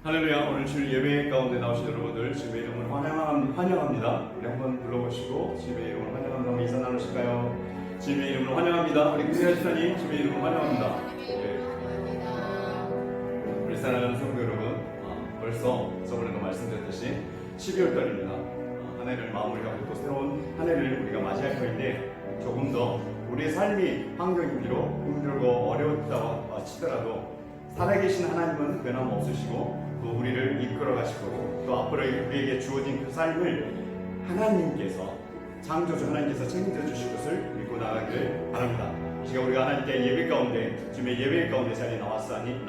할렐루야. 오늘 주일 예배 가운데 나오신 여러분들 주님의 이름을 환영합니다. 우리 한번 불러보시고 주님의 이름을 환영합니다. 한번 인사 나누실까요? 주님의 이름을 환영합니다. 우리 구세아 집사님 주님의 이름을 환영합니다. 우리 사랑하는 성도 여러분, 벌써 저번에도 말씀드렸듯이 12월 달입니다. 한 해를 마무리하고 또 새로운 한 해를 우리가 맞이할 터인데, 조금 더 우리의 삶이 환경이 비록 힘들고 어려웠다고 치더라도 살아계신 하나님은 변함없으시고 또 우리를 이끌어 가실 거고, 또 앞으로 우리에게 주어진 그 삶을 하나님께서, 창조주 하나님께서 책임져 주실 것을 믿고 나가기를 바랍니다. 이 시간 우리가 하나님께 예배 가운데, 주님의 예배 가운데 자리에 나왔기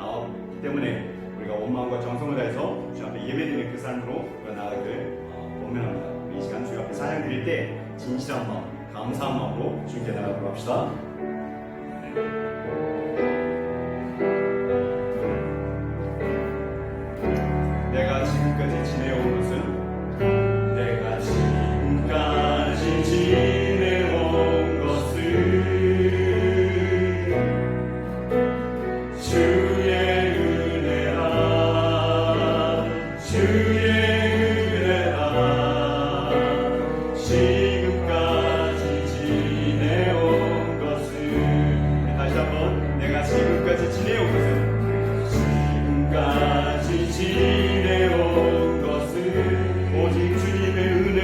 때문에 우리가 온 마음과 정성을 다해서 주 앞에 예배드리는 그 삶으로 우리가 나가기를 원망합니다. 이 시간 주 앞에 찬양 드릴 때 진실한 마음, 감사한 마음으로 주님께 나가도록 합시다. 내가 지금까지 지내온 것은, 내가 지금까지 지내온 것은 주의 은혜라, 주의 은혜라. 지금까지 지내온 것은, 다시 한번, 내가 지금까지 지내온 것은, 지금까지 지내온 것은 오직 주님의 은혜,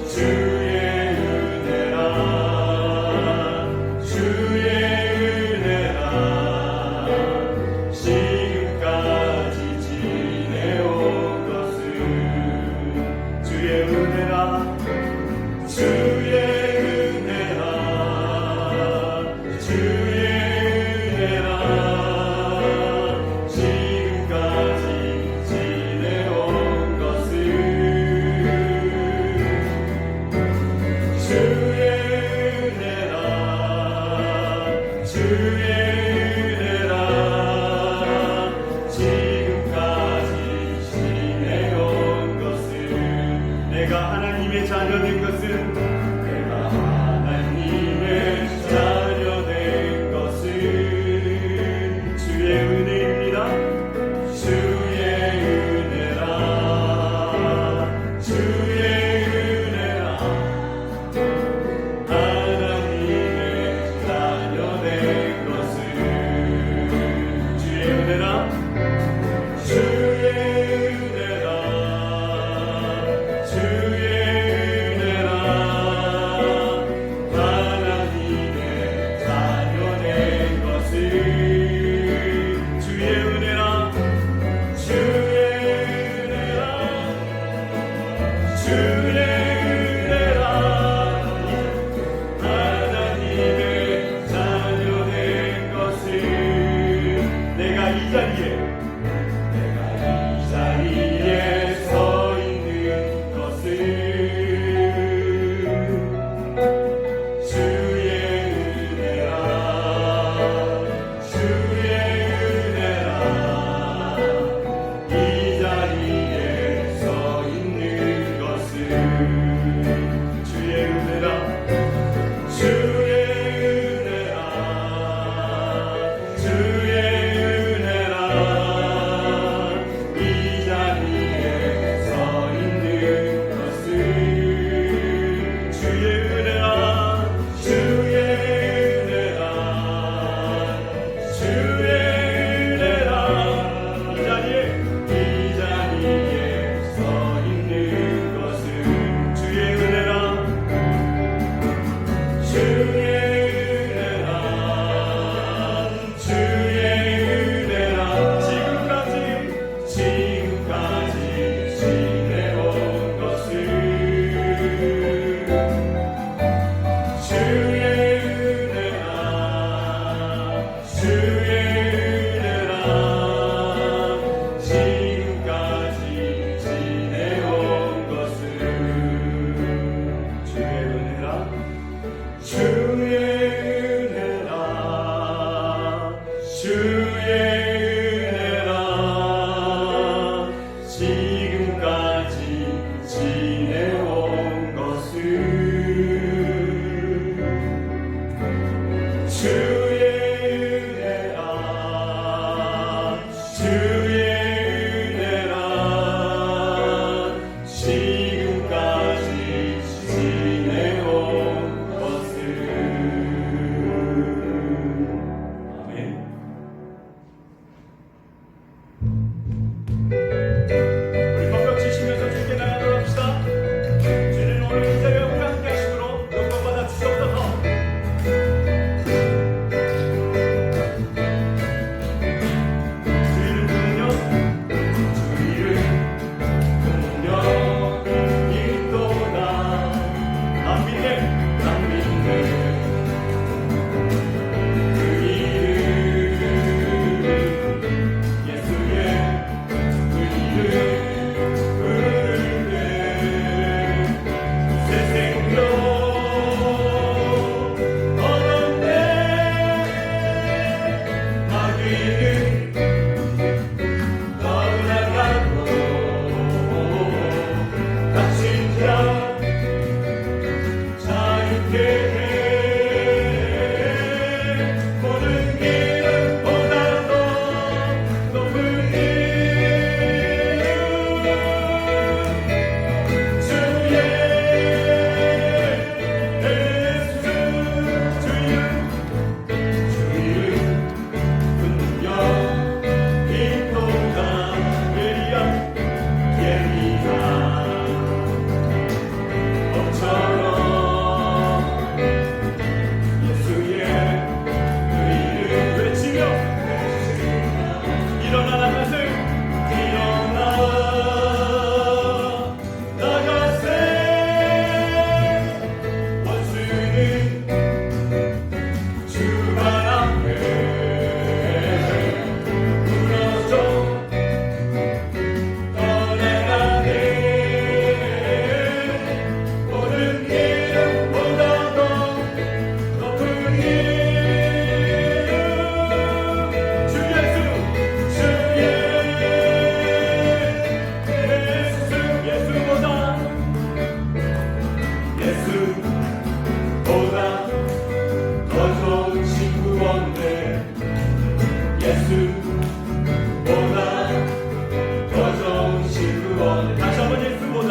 주의 은혜라, 주의 은혜라. 지금까지 지내온 것은 주의 은혜라, 주의 은혜라, 주의 자녀된 것은, 내가 하나님의 자녀된 것은 주의 은혜입니다. 주의 은혜라, 주의 은혜라. 하나님의 자녀된 것은 주의 은혜라, 주의 은혜라, 주의 주의 은혜라, 일어나라 것을 일어나 나가세 원수는 주발 앞에 무너져 떠나가네 오른 길보다 더 높은 길 주 예수 예수보다 더 좋은 친구 없네 예수보다 더 좋은 친구 없네 다시 한번 예수보다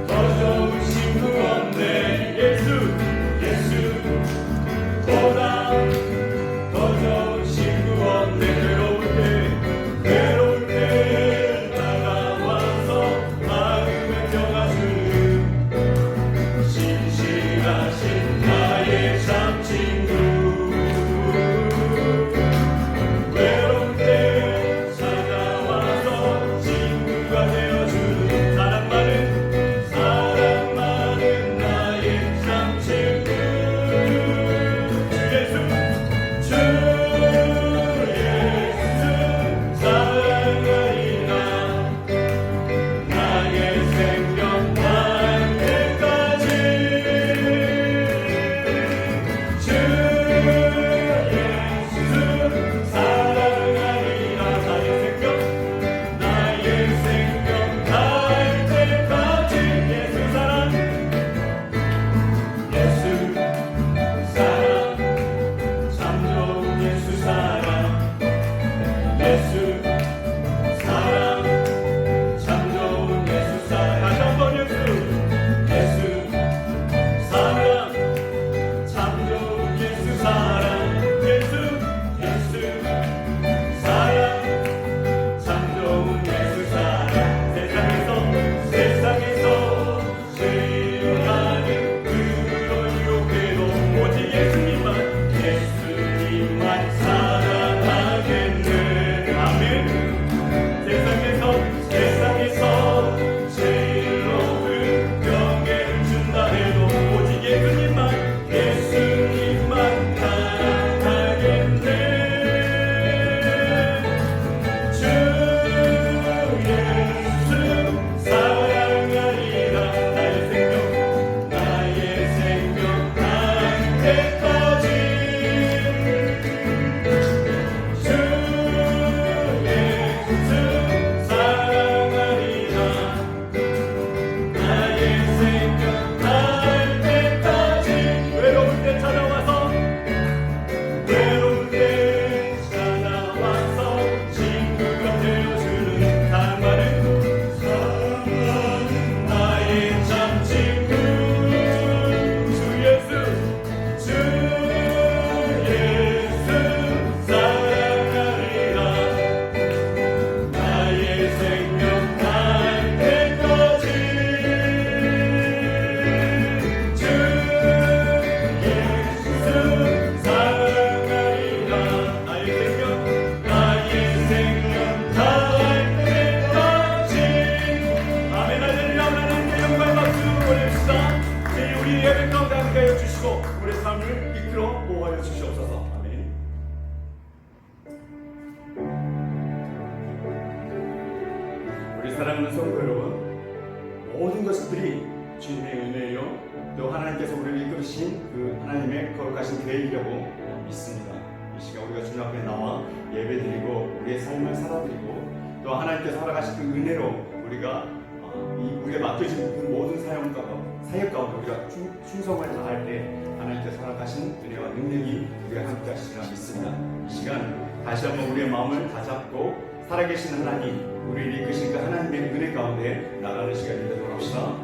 더 좋은 친구 없네 예수보다 더 좋은 친구 없네 괴로울 때 다가와서 마음을 평화주는 신실하신 나의 참 친구 외로울 때 찾아와서 친구가 되어주는 사랑 많은 나의 참 친구 주 예수 사랑하리라 나의 생명 날 때까지 주 예수 사랑하리라 나의 생명 날 때까지 예수 사랑 참 좋은 예수 사랑 예수 사랑 참 좋은 예수 사랑 다시 한번 예수 사랑 참 좋은 예수 사랑 예수 사랑 참 좋은 예수 사랑 세상에서 제일 많은 그로 유혹해도 오직 예수님만 사랑하겠네 아멘 세상에서 제일 높은 명예를 준다 해도 오직 예수님만 사랑하겠네 주 예수 사랑하리라 나의 생명 날 때까지 주 예수 사랑하리라 나의 생명 날 때까지 외로울 때 찾아와서 친구가 되어주는 사랑 많은 나의 참 친구 주 예수 사랑하리라 나의 생명 날 때까지 주 예수 사랑하리라 나의 생명 날 때까지 아멘 할렐루야 하나님께 영광 박수 보냅시다 우리 예배 가운데 함께하여 주시고 우리 삶을 이끌어 보호하여 주시옵소서 아멘 우리 사랑하는 성도 여러분 모든 것들이 주님의 은혜요 또 하나님께서 우리를 이끌으신 그 하나님의 거룩하신 계획이라고 믿습니다 이 시간 우리가 주님 앞에 나와 예배드리고 우리의 삶을 살아드리고 또 하나님께서 허락하신 그 은혜로 우리가 우리가 맡겨진 그 모든 사역 가운데 우리가 충성을 다할 때 하나님께서 허락하신 은혜와 능력이 우리가 함께 하시리라 믿습니다 이 시간 다시 한번 우리의 마음을 다잡고 살아계신 하나님 우리를 이끄신 그 하나님의 은혜 가운데 나가는 시간이 되도록 합시다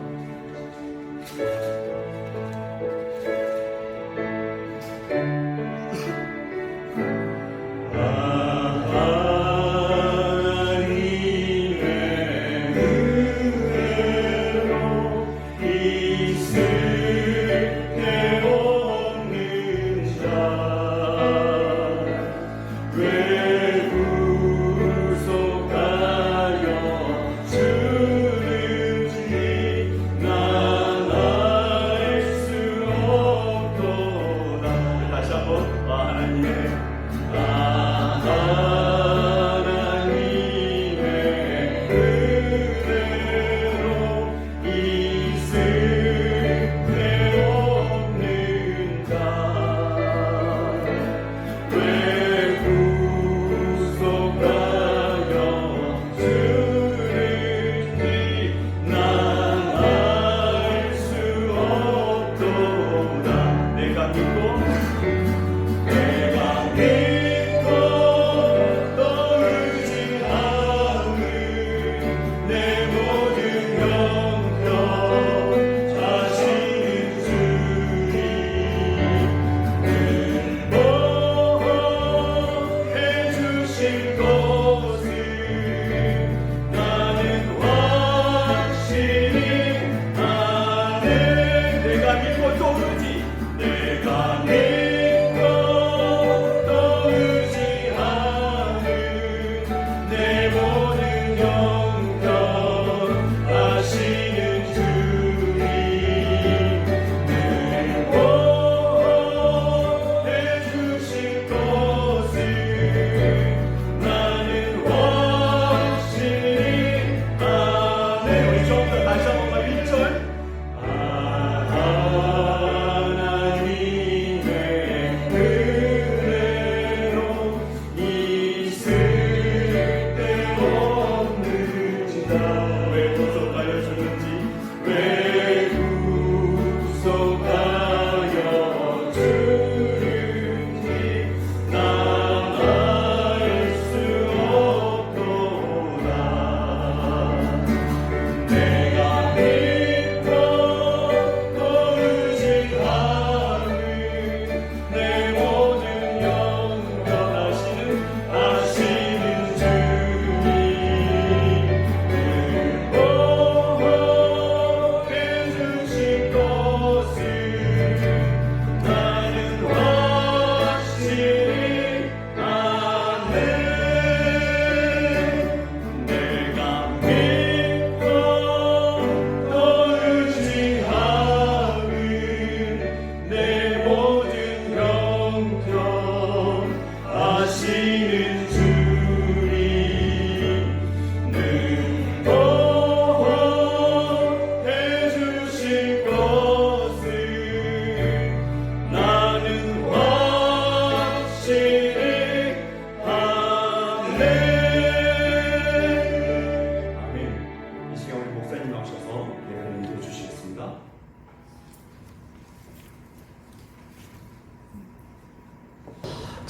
있을 데 없는 자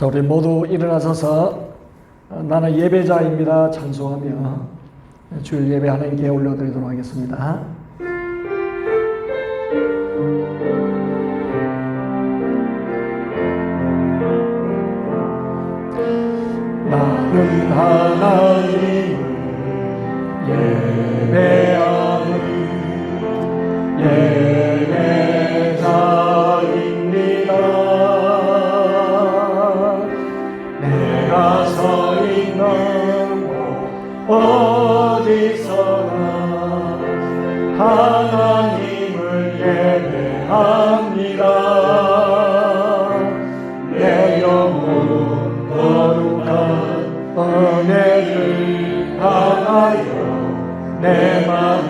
자, 우리 모두 일어나셔서 나는 예배자입니다 찬송하며 주일 예배 하나님께 올려드리도록 하겠습니다. 나는 하나님을 예배하는 예배자입니다. 내가 서 있는 곳 어디서나 하나님을 예배합니다. 내 영혼 거룩한 은혜를 향하여 내 마음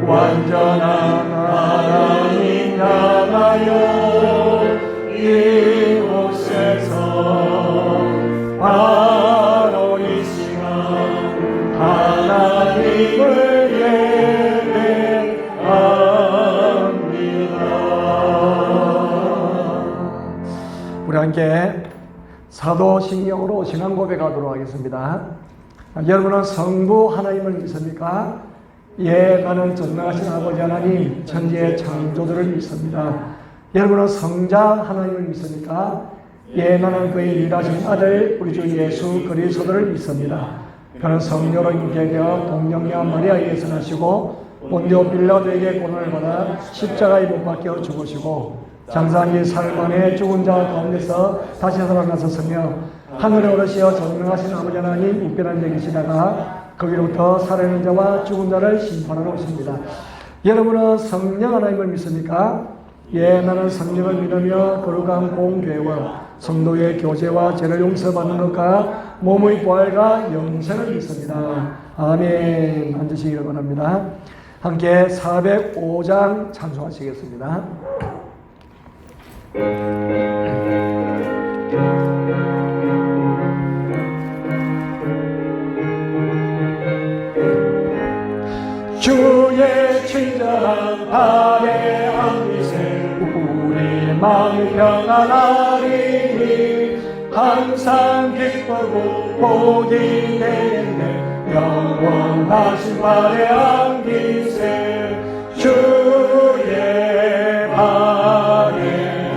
완전한 하나님 향하여 이곳에서 바로 이 시간 하나님을 예배합니다. 우리 함께 사도신경으로 신앙 고백하도록 하겠습니다. 여러분은 성부 하나님을 믿습니까? 예, 나는 전능하신 아버지 하나님 천지의 창조주를 믿습니다. 여러분은 성자 하나님을 믿습니까? 예, 나는 그의 유일하신 아들 우리 주 예수 그리스도를 믿습니다. 그는 성녀로 잉태되어 동정녀 마리아에게서 나시고 본디오 빌라도에게 고난을 받아 십자가에 못 박혀 죽으시고 장사한 지 사흘 만에 죽은 자 가운데서 다시 살아나셨으며 하늘에 오르시어 전능하신 아버지 하나님 우편한 데 계시다가 거기로부터 살아있는 자와 죽은 자를 심판하러 오십니다. 여러분은 성령 하나님을 믿습니까? 예, 나는 성령을 믿으며 거룩한 공교회와 성도의 교제와 죄를 용서받는 것과 몸의 부활과 영생을 믿습니다. 아멘. 앉으시기를 바랍니다. 함께 405장 찬송하시겠습니다. 주의 친절한 발에 안기세 우리 마음이 평안하리니 항상 기쁘고 복이 되겠네. 영원하신 발에 안기세 주의 발에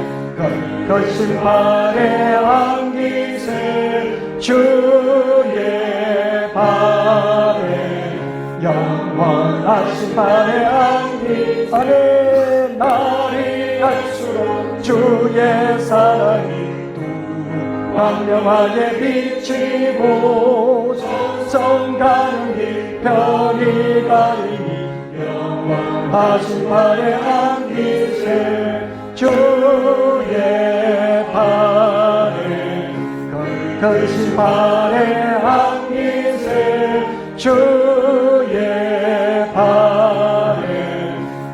거친 발에 안기세 주의 발에 영원하신 발에 안기 안에 날이 갈수록 주의 사랑이 광명하게 비치고 성성 가는 길 별이 가리니 영원하신 발에 안기세 주의 발에 거친 발에 안기세 주의 발에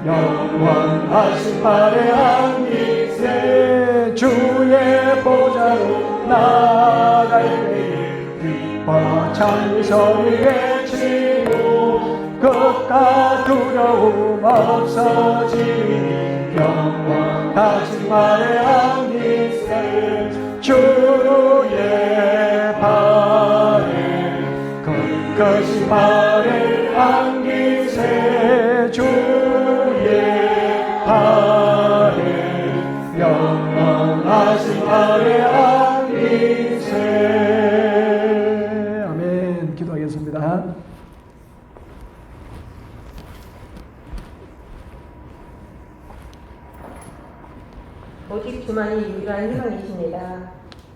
영원하신 발에 안기세 주의 보좌로 나갈 때에 기뻐 찬송이 외치고 걱과 두려움 없어지니 영원하신 발에 안기세 주의 발에 거친 발에 안기세 주의 발에 영원하신 발에 안기세. 아멘. 기도하겠습니다. 오직 주만이 유일한 희망이십니다.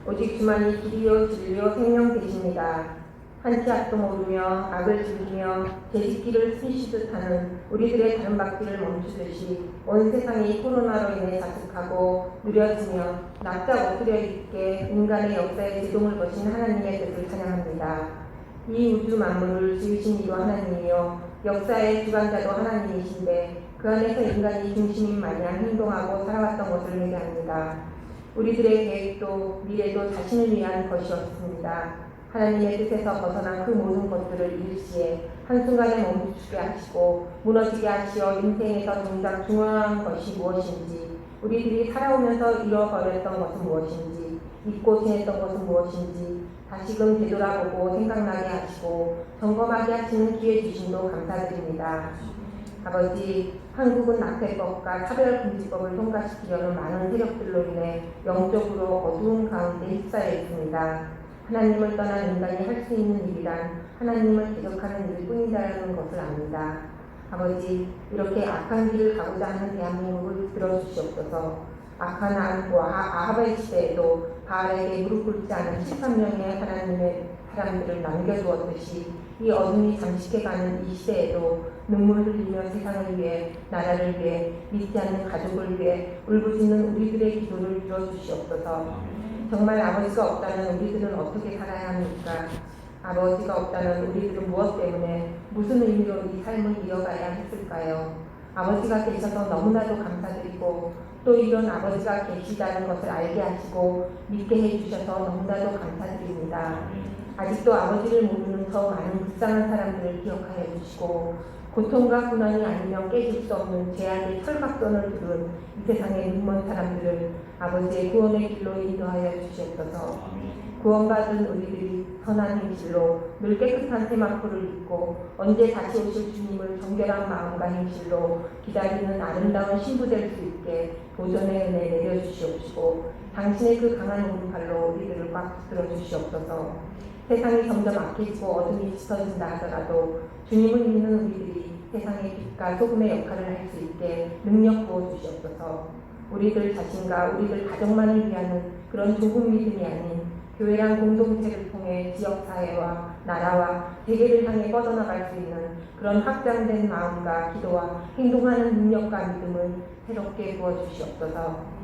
오직 주만이 길이요 진리요 생명 되십니다. 한치 앞도 모르며 악을 즐기며 제짓기를 스치듯 하는 우리들의 다른 바퀴를 멈추듯이 온 세상이 코로나로 인해 자숙하고 느려지며 납작 엎드려 있게 인간의 역사에 제동을 거신 하나님의 뜻을 찬양합니다. 이 우주 만물을 지으신 이도 하나님이요 역사의 주관자도 하나님이신데 그 안에서 인간이 중심인 마냥 행동하고 살아왔던 것을 회개합니다. 우리들의 계획도 미래도 자신을 위한 것이었습니다. 하나님의 뜻에서 벗어난 그 모든 것들을 일시에 한순간에 멈추게 하시고 무너지게 하시어 인생에서 중요한 것이 무엇인지 우리들이 살아오면서 잃어버렸던 것은 무엇인지 잊고 지냈던 것은 무엇인지 다시금 되돌아보고 생각나게 하시고 점검하게 하시는 기회 주심도 감사드립니다. 아버지, 한국은 낙태법과 차별금지법을 통과시키려는 많은 세력들로 인해 영적으로 어두운 가운데 휩싸여 있습니다. 하나님을 떠난 인간이 할 수 있는 일이란 하나님을 대적하는 일뿐이라는 것을 압니다. 아버지, 이렇게 악한 길을 가고자 하는 대한민국을 들어주시옵소서. 악한 아합의 시대에도 바알에게 무릎 꿇지 않은 13명의 하나님의 사람들을 남겨두었듯이 이 어둠이 잠식해가는 이 시대에도 눈물 흘리며 세상을 위해, 나라를 위해, 믿지 않는 가족을 위해 울부짖는 우리들의 기도를 들어주시옵소서. 정말 아버지가 없다면 우리들은 어떻게 살아야 합니까? 아버지가 없다면 우리들은 무엇 때문에, 무슨 의미로 이 삶을 이어가야 했을까요? 아버지가 계셔서 너무나도 감사드리고 또 이런 아버지가 계시다는 것을 알게 하시고 믿게 해주셔서 너무나도 감사드립니다. 아직도 아버지를 모르는 저 많은 불쌍한 사람들을 기억하여 주시고 고통과 고난이 아니면 깨질 수 없는 죄악의 철갑선을 두른 이 세상의 눈먼 사람들을 아버지의 구원의 길로 인도하여 주시옵소서. 구원받은 우리들이 선한 행실로 늘 깨끗한 세마포를 입고 언제 다시 오실 주님을 정결한 마음과 행실로 기다리는 아름다운 신부 될 수 있게 보존의 은혜 내려주시옵시고 당신의 그 강한 오른팔로 우리들을 꽉 붙들어 주시옵소서. 세상이 점점 악해지고 어둠이 짙어진다 하더라도 주님을 믿는 우리들이 세상의 빛과 소금의 역할을 할 수 있게 능력 부어주시옵소서. 우리들 자신과 우리들 가족만을 위하는 그런 좁은 믿음이 아닌 교회란 공동체를 통해 지역사회와 나라와 세계를 향해 뻗어나갈 수 있는 그런 확장된 마음과 기도와 행동하는 능력과 믿음을 새롭게 부어주시옵소서.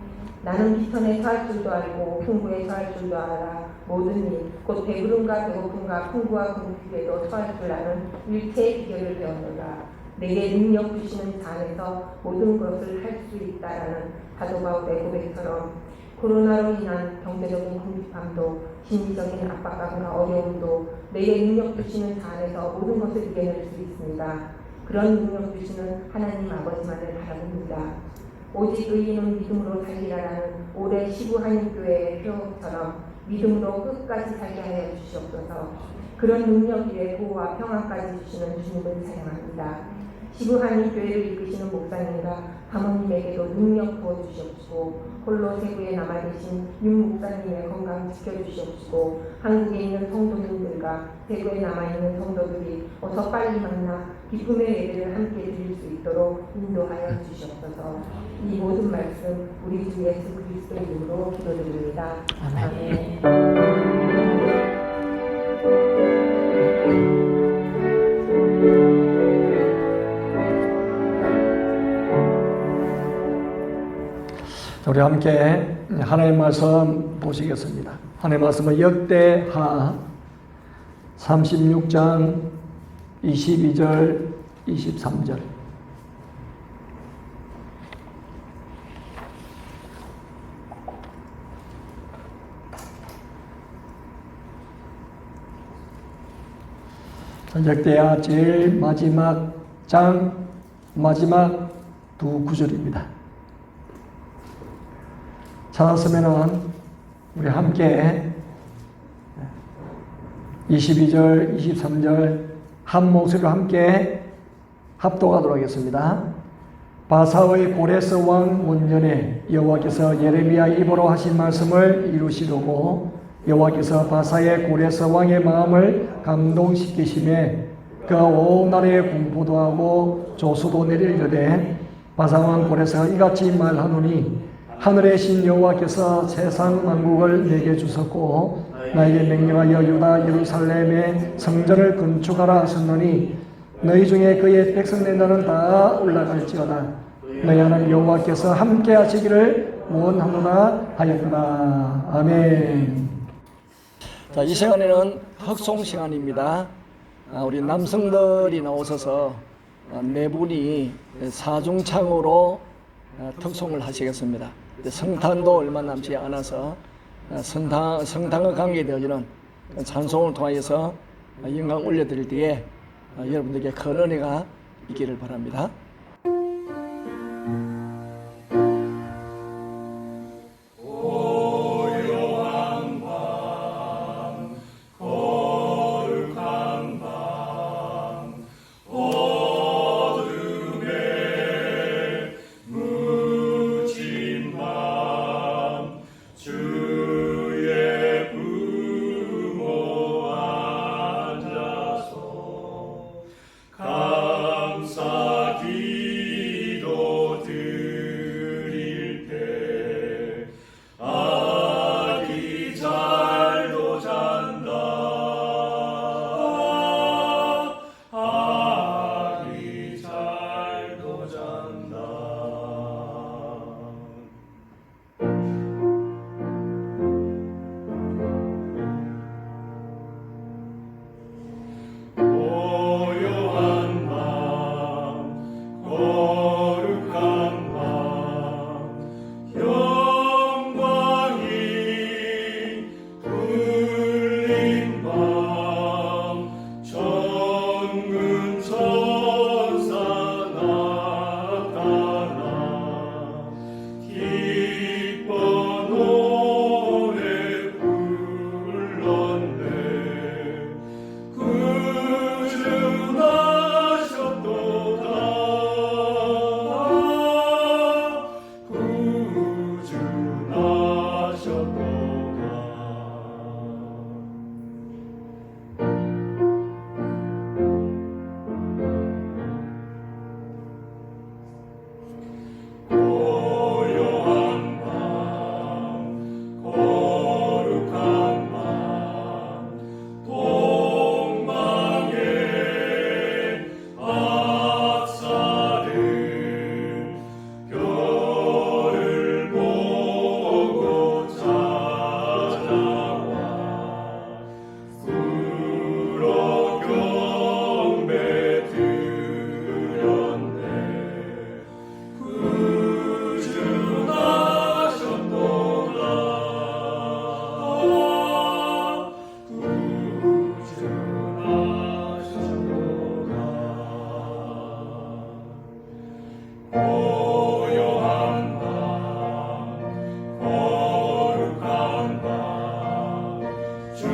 나는 비천에 처할 줄도 알고 풍부에 처할 줄도 알아. 모든 일, 곧 배부름과 배고픔과 풍부와 궁핍에도 처할 줄 아는 일체의 비결을 배웠노라. 내게 능력 주시는 자 안에서 모든 것을 할 수 있다라는 사도 바울의 고백처럼 코로나로 인한 경제적인 궁핍함도 심리적인 압박감과 어려움도 내게 능력 주시는 자 안에서 모든 것을 이겨낼 수 있습니다. 그런 능력 주시는 하나님 아버지만을 바라봅니다. 오직 의인은 믿음으로 살리라라는 올해 시부 한인교회의 표처럼 믿음으로 끝까지 살게 하여 주시옵소서. 그런 능력 위에 보호와 평안까지 주시는 주님을 찬양합니다. 시부 한인교회를 이끄시는 목사님과 사모님에게도 능력 부어주시옵시고 홀로 세부에 남아계신 윤 목사님의 건강 지켜주시옵시고 한국에 있는 성도님들과 세부에 남아있는 성도들이 어서 빨리 만나 기쁨의 예배를 함께 드릴 수 있도록 인도하여 주시옵소서. 이 모든 말씀 우리 주 예수 그리스도의 이름으로 기도드립니다. 아멘. 우리 함께 하나님의 말씀 보시겠습니다. 하나님의 말씀은 역대하 36장 22절 23절. 역대하 제일 마지막 장 마지막 두 구절입니다. 찾았으면 우리 함께 22절, 23절 한 목소리로 함께 합독하도록 하겠습니다. 바사의 고레스 왕 문년에 여호와께서 예레미야 입으로 하신 말씀을 이루시려고 여호와께서 바사의 고레스 왕의 마음을 감동시키심에 그가 온 나라에 공포도 하고 조수도 내리려되 바사 왕 고레스가 이같이 말하노니 하늘의 신 여호와께서 세상 만국을 내게 주셨고 나에게 명령하여 유다 예루살렘의 성전을 건축하라 하셨노니 너희 중에 그의 백성된 자는 다 올라갈지어다. 너희 하나님 여호와께서 함께 하시기를 원하노라 하였구나. 아멘. 자, 이 시간에는 흑송 시간입니다. 우리 남성들이 나오셔서 네 분이 사중창으로 특송을 하시겠습니다. 성탄도 얼마 남지 않아서 성탄과 관계되어지는 찬송을 통하여서 영광 올려드릴 때에 여러분들에게 큰 은혜가 있기를 바랍니다. 고요한 정근 천사 나타나 기뻐 노래 불렀네. 구주나셨도다 고요한 밤 거룩한 밤 동방의 악사를 별을 보고 찾아와 수로 경배 드렸네. 고요한 밤 거룩한 밤 주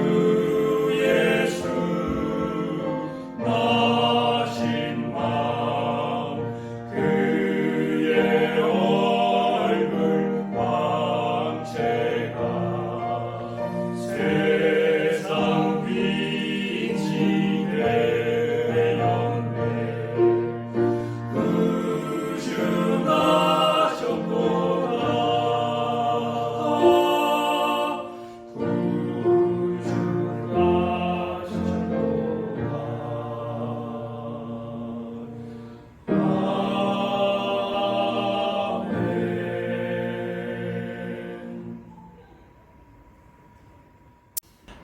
예수 나신 밤 그의 얼굴 광채가 세상 빛이 되었네. 구주 나셨도다 구주 나셨도다. 아멘.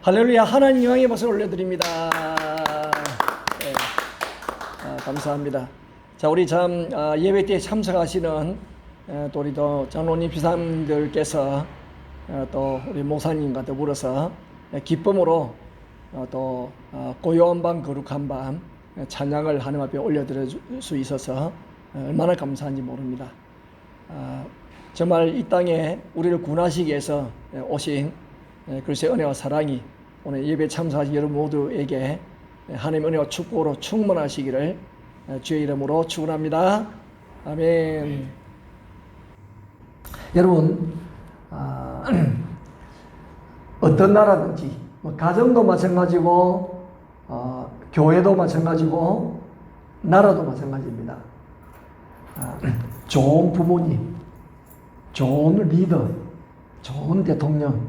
할렐루야. 하나님 영광의 박수를 올려드립니다. 네. 감사합니다. 자, 우리 참 예배 때 참석하시는 또 우리 또 장로님 비상들께서 또 우리 목사님과 더불어서 기쁨으로 또 고요한 밤 거룩한 밤 찬양을 하나님 앞에 올려드릴 수 있어서 얼마나 감사한지 모릅니다. 정말 이 땅에 우리를 구원하시기 위해서 오신 그리스도의 은혜와 사랑이 오늘 예배 참석하신 여러분 모두에게 하나님의 은혜와 축복으로 충만하시기를 주의 이름으로 축원합니다. 아멘. 여러분, 어떤 나라든지 가정도 마찬가지고 교회도 마찬가지고 나라도 마찬가지입니다. 좋은 부모님, 좋은 리더, 좋은 대통령,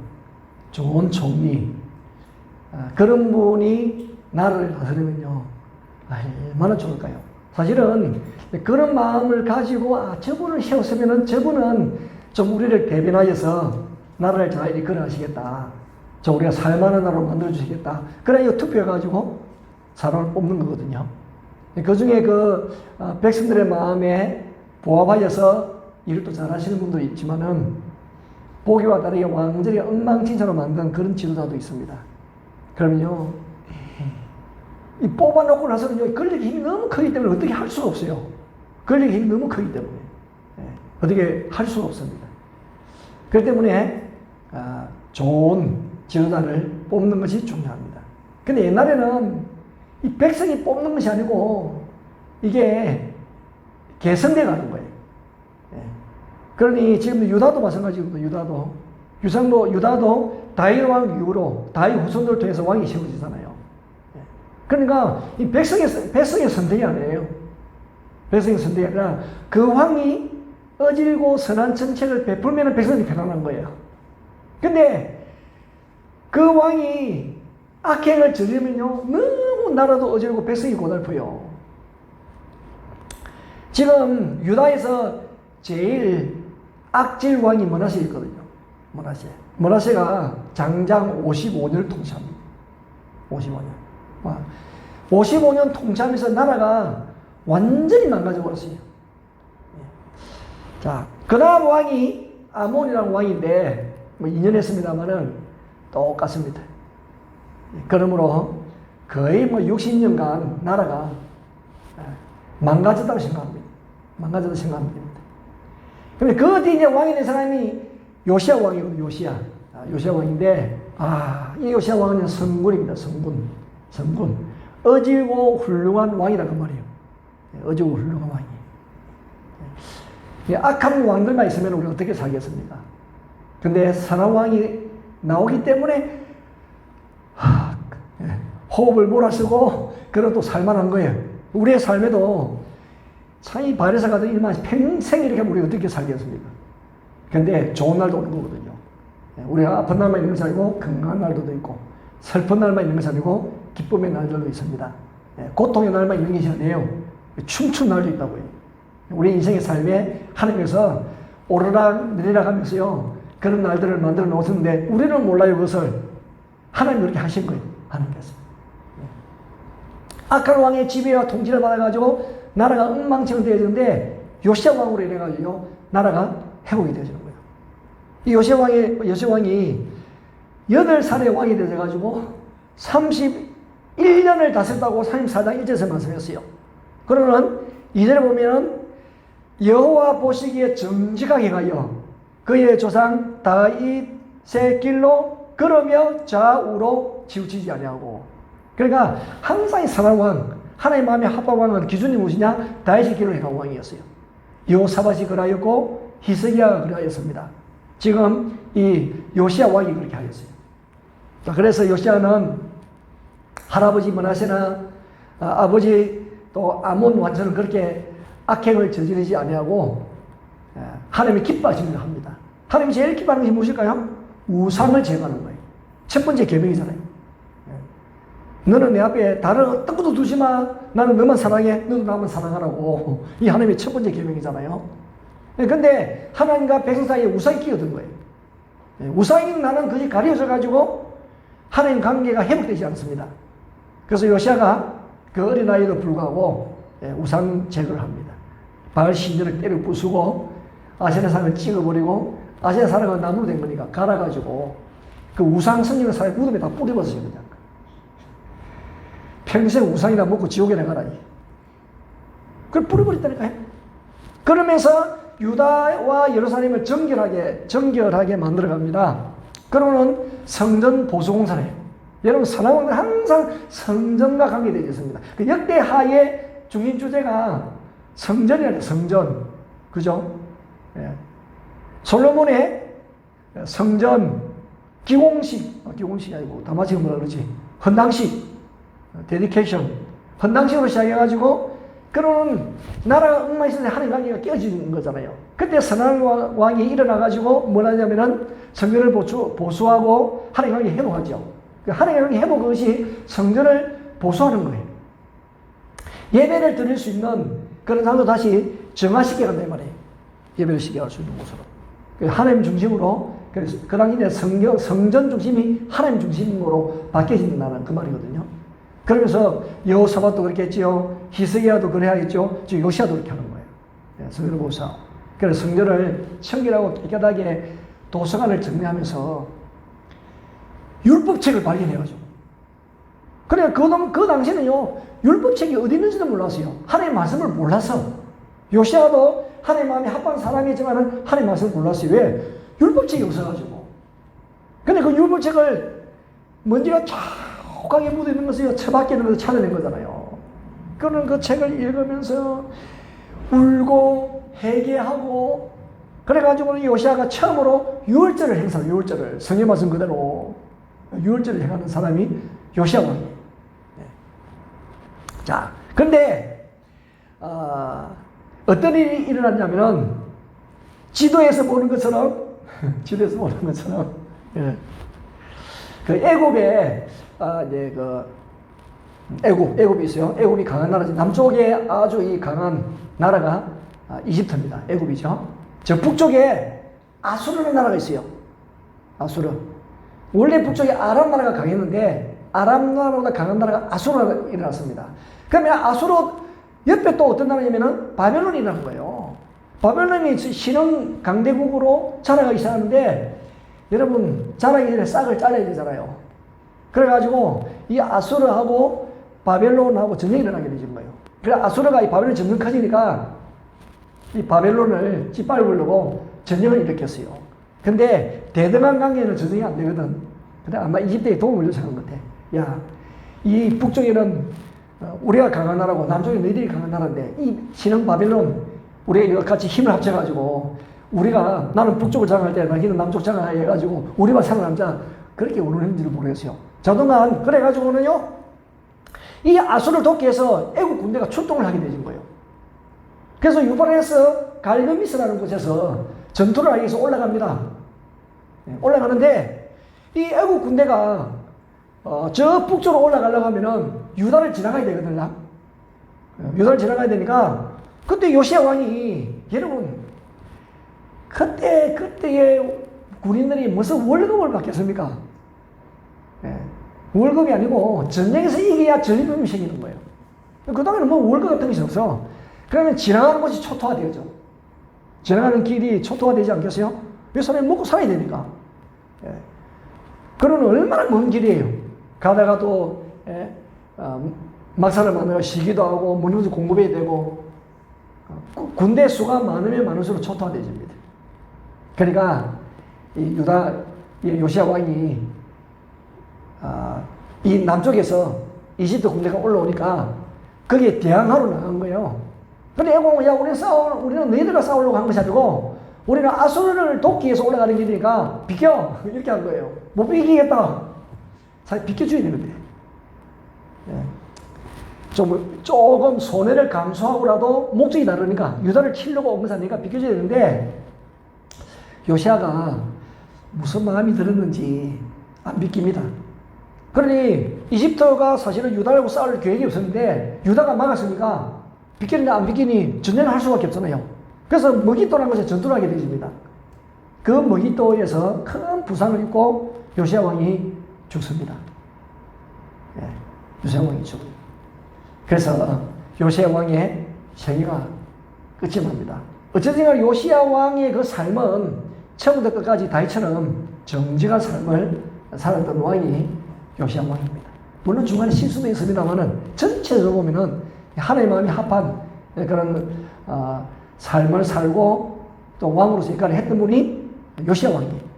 좋은 총리, 그런 분이 나라를 다스리면요 얼마나 좋을까요? 사실은 그런 마음을 가지고 저분을 세웠으면 저분은 좀 우리를 대변하여서 나라를 잘 이끌어가시겠다, 좀 우리가 살만한 나라로 만들어주시겠다, 그래 이거 투표해가지고 사람을 뽑는 거거든요. 그 중에 그 백성들의 마음에 부합하여서 일을 또 잘하시는 분도 있지만은 보기와 다르게 완전히 엉망진창으로 만든 그런 지도자도 있습니다. 그러면요, 이 뽑아놓고 나서는요, 권력의 힘이 너무 크기 때문에 어떻게 할 수가 없어요. 권력의 힘이 너무 크기 때문에 어떻게 할 수가 없습니다. 그렇기 때문에 좋은 지도자를 뽑는 것이 중요합니다. 근데 옛날에는 이 백성이 뽑는 것이 아니고 이게 계승돼 가는 거예요. 그러니 지금 유다도 마찬가지거든요. 유다도 다윗 왕 이후로 다윗 후손들을 통해서 왕이 세워지잖아요. 그러니까 이 백성의 선택이 아니에요. 백성의 선택이 아니라 그 왕이 어질고 선한 정책을 베풀면 백성이 편안한 거예요. 근데 그 왕이 악행을 저지르면요 너무 나라도 어질고 백성이 고달퍼요. 지금 유다에서 제일 악질 왕이 므낫세였거든요. 므낫세가 장장 55년을 통치합니다. 55년. 55년 통치하면서 나라가 완전히 망가져 버렸어요. 자, 그 다음 왕이 아몬이라는 왕인데, 2년 했습니다만은 똑같습니다. 그러므로 거의 뭐 60년간 나라가 망가졌다고 생각합니다. 망가졌다고 생각합니다. 근데 그 뒤에 이제 왕이 된 사람이 요시야 왕이거든요. 요시야 왕인데, 이 요시야 왕은 성군입니다. 성군. 어지고 훌륭한 왕이라 그 말이에요. 어지고 훌륭한 왕이. 악한 왕들만 있으면 우리 어떻게 살겠습니까? 근데 선한 왕이 나오기 때문에 호흡을 몰아쓰고 그래도 살만한 거예요. 우리의 삶에도 참 이 바리새 같은 일만 평생 이렇게 하면 우리 어떻게 살겠습니까? 근데 좋은 날도 오는 거거든요. 우리가 아픈 날만 있는 것이 아니고 건강한 날도 있고 슬픈 날만 있는 것이 아니고 기쁨의 날들도 있습니다. 고통의 날만 있는 것이 아니에요. 춤춘 날도 있다고요. 우리 인생의 삶에 하나님께서 오르락 내리락 하면서요 그런 날들을 만들어 놓으셨는데 우리는 몰라요. 그것을 하나님이 그렇게 하신 거예요. 하나님께서 악한 왕의 지배와 통치를 받아가지고 나라가 엉망진창 되어지는데 요시야 왕으로 인해가지고 나라가 회복이 되어지는 거예요. 이 요시야 왕이 8살의 왕이 되어가지고 31년을 다스렸다고 34장 1절에서 말씀했어요. 그러면 이절에 보면은 여호와 보시기에 정직하게 가여 그의 조상 다윗의 길로 걸으며 좌우로 치우치지 아니하고. 그러니까 항상 이 선한 왕, 하나님 마음에 합한 왕은 기준이 무엇이냐? 다윗의 길로 행한 왕이었어요. 여호사밧이 그러하였고 히스기야가 그러하였습니다. 지금 이 요시야 왕이 그렇게 하였어요. 자, 그래서 요시야는 할아버지 므낫세나 아버지 또 아몬 왕처럼 그렇게 악행을 저지르지 아니하고 하나님이 기뻐하시는 걸 합니다. 하나님이 제일 기뻐하는 것이 무엇일까요? 우상을 제거하는 거예요. 첫 번째 계명이잖아요. 너는 내 앞에 다른 어떤 것도 두지 마. 나는 너만 사랑해. 너도 나만 사랑하라고. 이 하나님의 첫 번째 계명이잖아요. 근데 하나님과 백성 사이에 우상이 끼어든 거예요. 우상이 나는 그것이 가려져 가지고 하나님 관계가 회복되지 않습니다. 그래서 요시야가 그 어린아이도 불구하고 우상 제거를 합니다. 바알 신전을 때려 부수고 아세라상을 찍어버리고 아세라상은 나무로 된 거니까 갈아가지고 그 우상 성령의 사람 무덤에 다 뿌려버렸습니다. 평생 우상이나 먹고 지옥에 나가라. 그걸 뿌려버렸다니까요. 그러면서 유다와 예루살렘을 정결하게 만들어갑니다. 그러면 성전 보수공사를 해요. 여러분 선한 왕들은 항상 성전과 관계되어 있습니다. 그 역대하의 중심 주제가 성전이라는 성전. 그죠? 예. 솔로몬의 성전 기공식이 아니고 다마치가 뭐라 그러지? 헌당식. 데디케이션. 헌당식으로 시작해가지고 그러면 나라가 엉망이 있을 때 하나님 관계가 깨어지는 거잖아요. 그때 선한 왕이 일어나가지고 뭘 하냐면은 성전을 보수하고 하나님 관계 회복하죠. 그 하나님 관계 회복 그것이 성전을 보수하는 거예요. 예배를 드릴 수 있는 그런 상도 다시 정화시켜 간단 말이에요. 예배를 시켜 갈 수 있는 곳으로. 하나님 중심으로, 그래서 그 당시에 성전 중심이 하나님 중심으로 바뀌어진다는 그 말이거든요. 그러면서 여호사밧도 그렇게 했지요. 히스기야도 그래야겠죠. 지금 요시야도 그렇게 하는 거예요. 성전을 보수하고. 그래서 성전을 청결하고 깨끗하게 도서관을 정리하면서 율법책을 발견해가지고. 그러니까 그 당시에는요, 율법책이 어디 있는지도 몰랐어요. 하나님의 말씀을 몰라서. 요시야도 하나님 마음에 합한 사람이지만 하나님 말씀을 몰랐어요. 왜? 율법책이 없어가지고. 근데 그 율법책을 먼지가 촉하게 묻어 있는 것을 처박혀 있는 것을 찾아낸 거잖아요. 그는 그 책을 읽으면서 울고 회개하고 그래가지고 요시야가 처음으로 유월절을 행사해요. 유월절을 성경 말씀 그대로 유월절을 행하는 사람이 요시야 왕이에요. 네. 자, 근데 어떤 일이 일어났냐면은 지도에서 보는 것처럼 예. 그 애굽에 이제 그 애굽이 있어요. 애굽이 강한 나라지. 남쪽에 아주 이 강한 나라가 이집트입니다. 애굽이죠. 저 북쪽에 아수르라는 나라가 있어요. 아수르. 원래 북쪽에 아람 나라가 강했는데 아람 나라보다 강한 나라가 아수르가 일어났습니다. 그러면 아수르 옆에 또 어떤 나라냐면은 바벨론이 일어난 거예요. 바벨론이 신흥 강대국으로 자라가기 시작하는데 여러분 자라기 전에 싹을 잘라야 되잖아요. 그래가지고 이 아수르하고 바벨론하고 전쟁이 일어나게 되는 거예요. 그래 아수르가 이 바벨론 점점 커지니까 이 바벨론을 짓밟으려고 전쟁을 일으켰어요. 근데 대등한 관계는 전쟁이 안 되거든. 근데 아마 이집트에 도움을 요청한 것 같아. 야, 이 북쪽에는 우리가 강한 나라고 남쪽에 너희들이 강한 나라인데 이 신흥 바벨론 우리가 같이 힘을 합쳐가지고 우리가 나는 북쪽을 장악할 때 너희는 남쪽 장악해가지고 우리만 살아남자 그렇게 운운했는지를 모르겠어요. 자동안 그래가지고는요 이 아수를 돕기 위해서 애국 군대가 출동을 하게 되는 거예요. 그래서 유브라데스 갈그미스라는 곳에서 전투를 하기 위해서 올라갑니다. 올라가는데 이 애국 군대가 저 북쪽으로 올라가려고 하면은 유다를 지나가야 되거든요. 유다를 지나가야 되니까 그때 요시야 왕이 여러분 그때의 군인들이 무슨 월급을 받겠습니까? 월급이 아니고 전쟁에서 이겨야 전리품이 생기는 거예요. 그 다음에는 뭐 월급 같은 것이 없어. 그러면 지나가는 곳이 초토화되죠. 지나가는 길이 초토화되지 않겠어요? 왜 사람이 먹고 살아야 되니까. 그러면 얼마나 먼 길이에요. 가다가 또 막사를 만나고 쉬기도 하고 먹는 것을 공급해야 되고 군대 수가 많으면 많을수록 초토화되집니다. 그러니까 이 요시야 왕이 이 남쪽에서 이집트 군대가 올라오니까 거기에 대항하러 나간 거예요. 근데 애공은 야 우리는 너희들과 싸우려고 한 것이 아니고 우리는 아수르를 돕기 위해서 올라가는 길이니까 비켜 이렇게 한 거예요. 못 비키겠다. 사실 비켜줘야 되는데 조금 손해를 감수하고라도 목적이 다르니까 유다를 치려고 온 것이 아니니까 비켜줘야 되는데 요시야가 무슨 마음이 들었는지 안 비킵니다. 그러니 이집트가 사실은 유다하고 싸울 계획이 없었는데 유다가 막았으니까 비키는데 안 비키니 전쟁을 할 수밖에 없잖아요. 그래서 머깃도라는 곳에 전투를 하게 되집니다. 그 머깃도에서 큰 부상을 입고 요시야 왕이 죽습니다. 요시야 왕이 죽어요. 그래서 요시야 왕의 생애가 끝이 납니다. 어쨌든 요시야 왕의 그 삶은 처음부터 끝까지 다윗처럼 정직한 삶을 살았던 왕이 요시야 왕입니다. 물론 중간에 실수도 있습니다만은 전체적으로 보면은 하나님의 마음이 합한 그런 삶을 살고 또 왕으로서 역할을 했던 분이 요시야 왕이에요.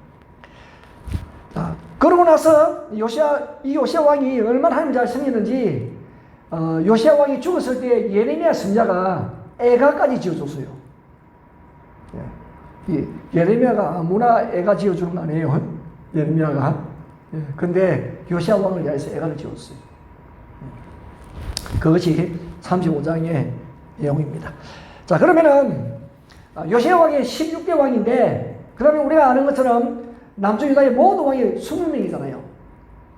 그러고 나서 요시야 왕이 얼마나 하나님 잘 섬겼는지 요시야 왕이 죽었을 때 예레미야 선지자가 애가까지 지어줬어요. 예레미야가 아무나 애가 지어주는 거 아니에요. 예레미야가. 근데 요시야 왕을 위해서 애가를 지었어요. 그것이 35장의 내용입니다. 자, 그러면은 요시야 왕이 16대 왕인데 그러면 우리가 아는 것처럼 남쪽 유다의 모든 왕이 20명이잖아요.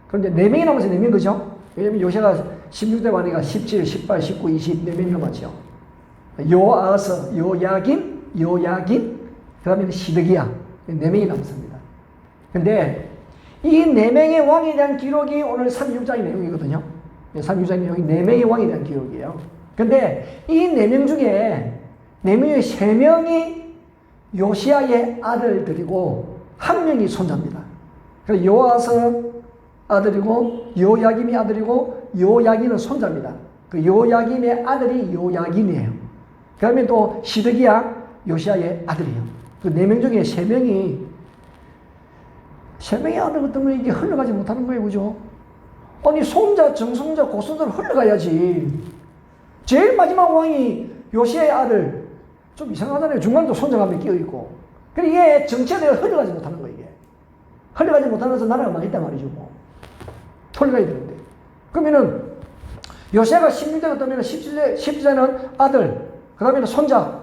그런데 4명이 남아서 4명 그죠? 왜냐면 요시야가 16대 왕이니까 17, 18, 19, 20, 4명이 남았죠. 요아스, 요야긴, 그 다음에 시드기야 4명이 남습니다. 근데 이 4명의 왕에 대한 기록이 오늘 36장의 내용이거든요. 36장의 내용이 4명의 왕에 대한 기록이에요. 근데 이 4명 중에 4명 중에 3명이 요시야의 아들들이고 1명이 손자입니다. 그래서 요아스 아들이고 요야김이 아들이고 요야긴은 손자입니다. 그 요야김의 아들이 요야긴이에요. 그러면 또 시드기야 요시야의 아들이에요. 그 4명 중에 3명이 아들 때문에 이게 흘러가지 못하는 거예요. 그죠? 아니 손자, 정손자, 고손자를 흘러가야지. 제일 마지막 왕이 요시야의 아들 좀 이상하잖아요. 중간도 손자가 몇 끼어 있고. 그래 이게 정치에 흘러가지 못하는 거예요. 이게 흘러가지 못하면서 나라가 망했단 말이죠. 뭐 흘러가야 되는데 그러면은 요시야가 16대가 되면 17대는 아들, 그 다음에는 손자,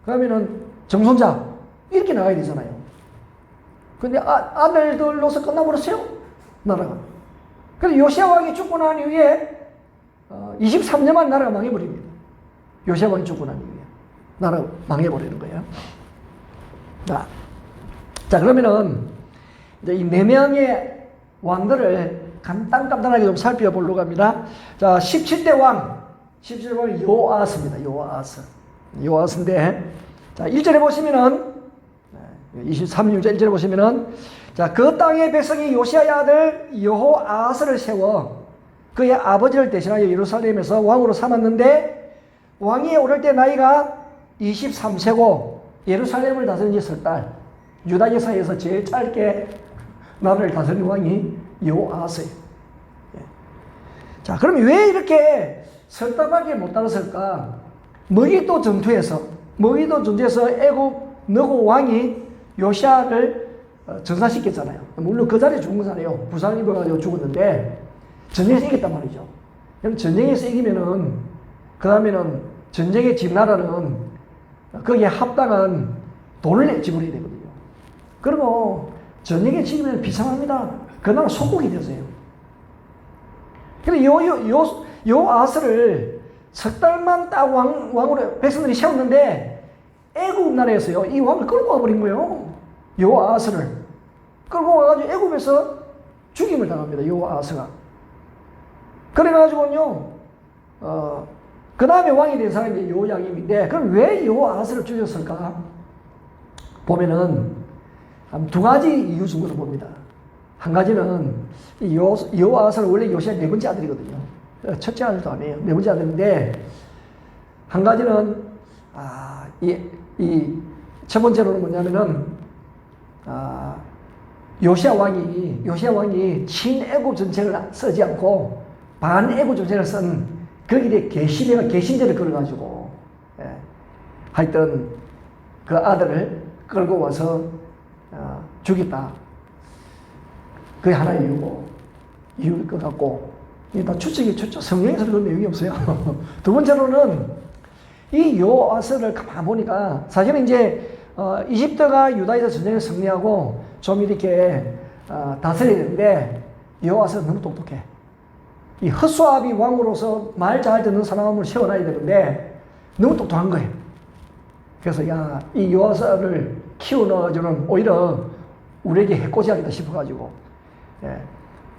그 다음에는 정손자 이렇게 나가야 되잖아요. 근데 아들들로서 끝나버렸어요. 나라가. 그래서 요시야 왕이 죽고 난 이후에 23년 만에 나라가 망해버립니다. 요시야 왕이 죽고 난 이후에 나라가 망해버리는 거예요. 자 그러면은 이제 이 4명의 왕들을 간단하게 좀 살펴보려고 합니다. 자 17대 왕이 요아스입니다. 요아스인데 자 1절에 보시면은 23절 1절에 보시면은 자, 그 땅의 백성이 요시아의 아들 여호아스를 세워 그의 아버지를 대신하여 예루살렘에서 왕으로 삼았는데 왕위에 오를 때 나이가 23세고 예루살렘을 다스린 지 10달. 유다 역사에서 제일 짧게 나라를 다스린 왕이 여호아스예요. 자, 그럼 왜 이렇게 10달밖에 못 다뤘을까? 머기도 전투에서 애굽 너고 왕이 요시아를 전사시켰잖아요. 물론 그 자리에 죽은 거잖아요. 부상 입어가지고 죽었는데 전쟁에서 이겼단 말이죠. 그럼 전쟁에서 이기면은 그 다음에는 전쟁에 진 나라는 거기에 합당한 돈을 지불해야 되거든요. 그리고 전쟁에 지면 비상합니다. 그 나라 속국이 되세요. 근데 요 아스를 10달만 딱 왕으로 백성들이 세웠는데 애굽 나라에서요 이 왕을 끌고 와버린 거예요. 요 아스를 끌고 와가지고 애굽에서 죽임을 당합니다. 요 아스가. 그래가지고요 그 다음에 왕이 된 사람이 요야김인데 그럼 왜 요 아스를 죽였을까? 보면은 두 가지 이유 중으로 봅니다. 한 가지는 요 아스는 원래 요시아의 네 번째 아들이거든요. 첫째 아들도 아니에요. 네 번째 아들인데 한 가지는 첫 번째로는 뭐냐면은 요시아 왕이 친애굽 정책을 쓰지 않고 반애굽 정책을 쓴 거기에 개신제를 걸어가지고 하여튼 그 아들을 끌고 와서 죽였다. 그게 하나의 이유일 것 같고 다 추측이 성경에서는 그런 내용이 없어요. 두 번째로는 이 요아스를 가만 보니까 사실은 이제 이집트가 유다에서 전쟁을 승리하고 좀 이렇게 다스려야 되는데 요아스는 너무 똑똑해. 이 헛수아비 왕으로서 말 잘 듣는 사람을 세워놔야 되는데 너무 똑똑한 거예요. 그래서 이 요아스를 키워넣어주는 오히려 우리에게 해코지하겠다 싶어가지고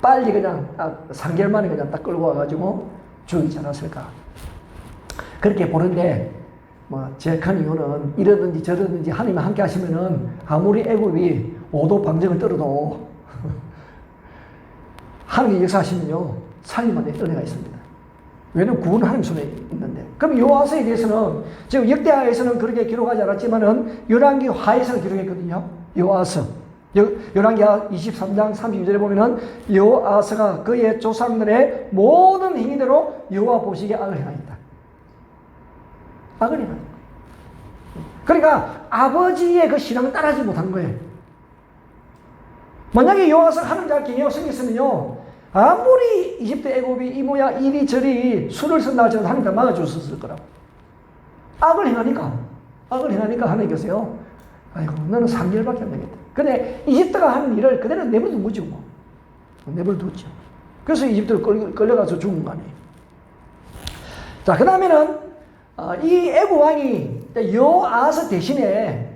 빨리 그냥 3개월 만에 그냥 딱 끌고 와가지고 죽이지 않았을까. 그렇게 보는데 제일 큰 이유는 이러든지 저러든지 하나님이 함께 하시면은 아무리 애굽이 5도 방정을 떨어도 하나님이 역사하시면요 살림만에 은혜가 있습니다. 왜냐면 구원은 하나님 손에 있는데. 그럼 요아스에 대해서는 지금 역대하에서는 그렇게 기록하지 않았지만은 열왕기하에서는 기록했거든요. 요아스. 열왕기하 23장 32절에 보면은 요아스가 그의 조상들의 모든 행위대로 여호와 보시기에 악을 행하였다. 악을 행하였다. 그러니까 아버지의 그 신앙을 따라하지 못한 거예요. 만약에 요아스가 하나님 잘 경외하고 섬겼으면요 아무리 이집트 애굽이 이 모양 이리저리 수를 쓴다 할지라도 하나님 다 막아줬었을 거라고. 악을 행하니까 하나님께서요 아이고 너는 3개월밖에 안 되겠다. 근데 이집트가 하는 일을 그대로 내버려둔 거죠. 내버려뒀죠. 그래서 이집트로 끌려가서 죽은 거 아니에요. 자, 그 다음에는 이 애굽 왕이 요아스 대신에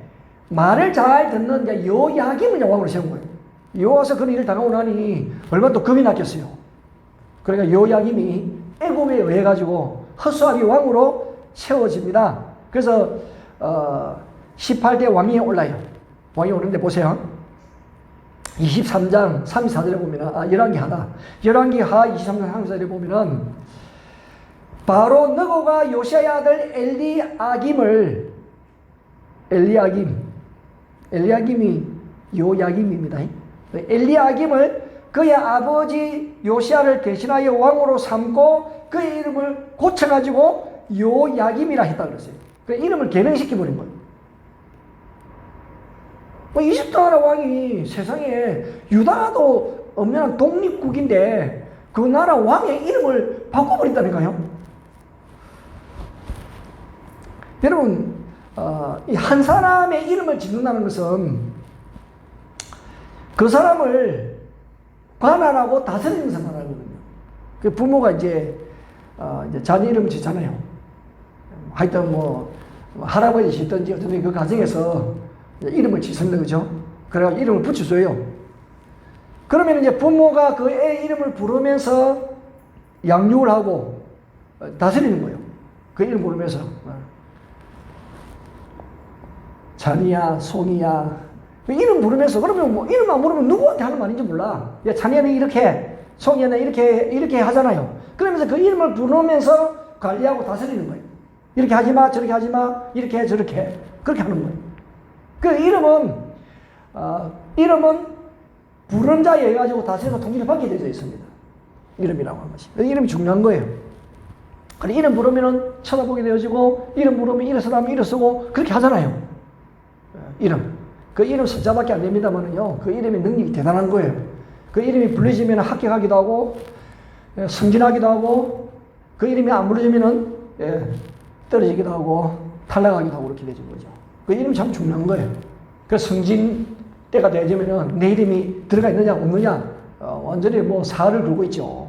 말을 잘 듣는 요야김을 왕으로 세운 거예요. 요아스 그런 일을 당하고 나니 얼마나 또 겁이 났겠어요. 그러니까 요야김이 애굽에 의해 가지고 헛수아비 왕으로 세워집니다. 그래서 18대 왕위에 올라요. 왕이 오는데 보세요. 23장 34절에 보면은 열왕기하 23장 34절에 보면은 바로 느고가 요시아의 아들 엘리야김이 요야김입니다. 엘리야김을 그의 아버지 요시아를 대신하여 왕으로 삼고 그의 이름을 고쳐가지고 요야김이라 했다 그랬어요. 그 이름을 개명시켜버린 거예요. 이집트 나라 왕이 세상에 유다도 엄연한 독립국인데 그 나라 왕의 이름을 바꿔버린다니까요. 여러분 이 한 사람의 이름을 짓는다는 것은 그 사람을 관할하고 다스리는 사람이거든요. 그 부모가 이제 자녀 이름을 짓잖아요. 하여튼 할아버지 짓든지 어떤 그 가정에서 이름을 짓습니다. 그죠? 그래가지고 이름을 붙여줘요. 그러면 이제 부모가 그 애 이름을 부르면서 양육을 하고 다스리는 거예요. 그 이름 부르면서. 찬이야, 송이야, 이름 부르면서 그러면 뭐 이름 안 부르면 누구한테 하는 말인지 몰라. 야, 자네는 이렇게, 송이는 이렇게 하잖아요. 그러면서 그 이름을 부르면서 관리하고 다스리는 거예요. 이렇게 하지 마, 저렇게 하지 마, 이렇게 해, 저렇게 해. 그렇게 하는 거예요. 그 이름은 부른 자에 의해 가지고 다스려서 통일을 받게 되어 있습니다. 이름이라고 하는 것이. 이름이 중요한 거예요. 그래, 이름 부르면은 쳐다보게 되어지고, 이름 부르면 일어서라면 일어서고, 그렇게 하잖아요. 이름. 그 이름 숫자밖에 안 됩니다만은요, 그 이름의 능력이 대단한 거예요. 그 이름이 불려지면 합격하기도 하고, 승진하기도 하고, 그 이름이 안 불려지면은, 떨어지기도 하고, 탈락하기도 하고, 그렇게 되는 거죠. 그 이름이 참 중요한 거예요. 그래서 승진 때가 되어지면은 내 이름이 들어가 있느냐, 없느냐, 완전히 뭐 사활을 두고 있죠.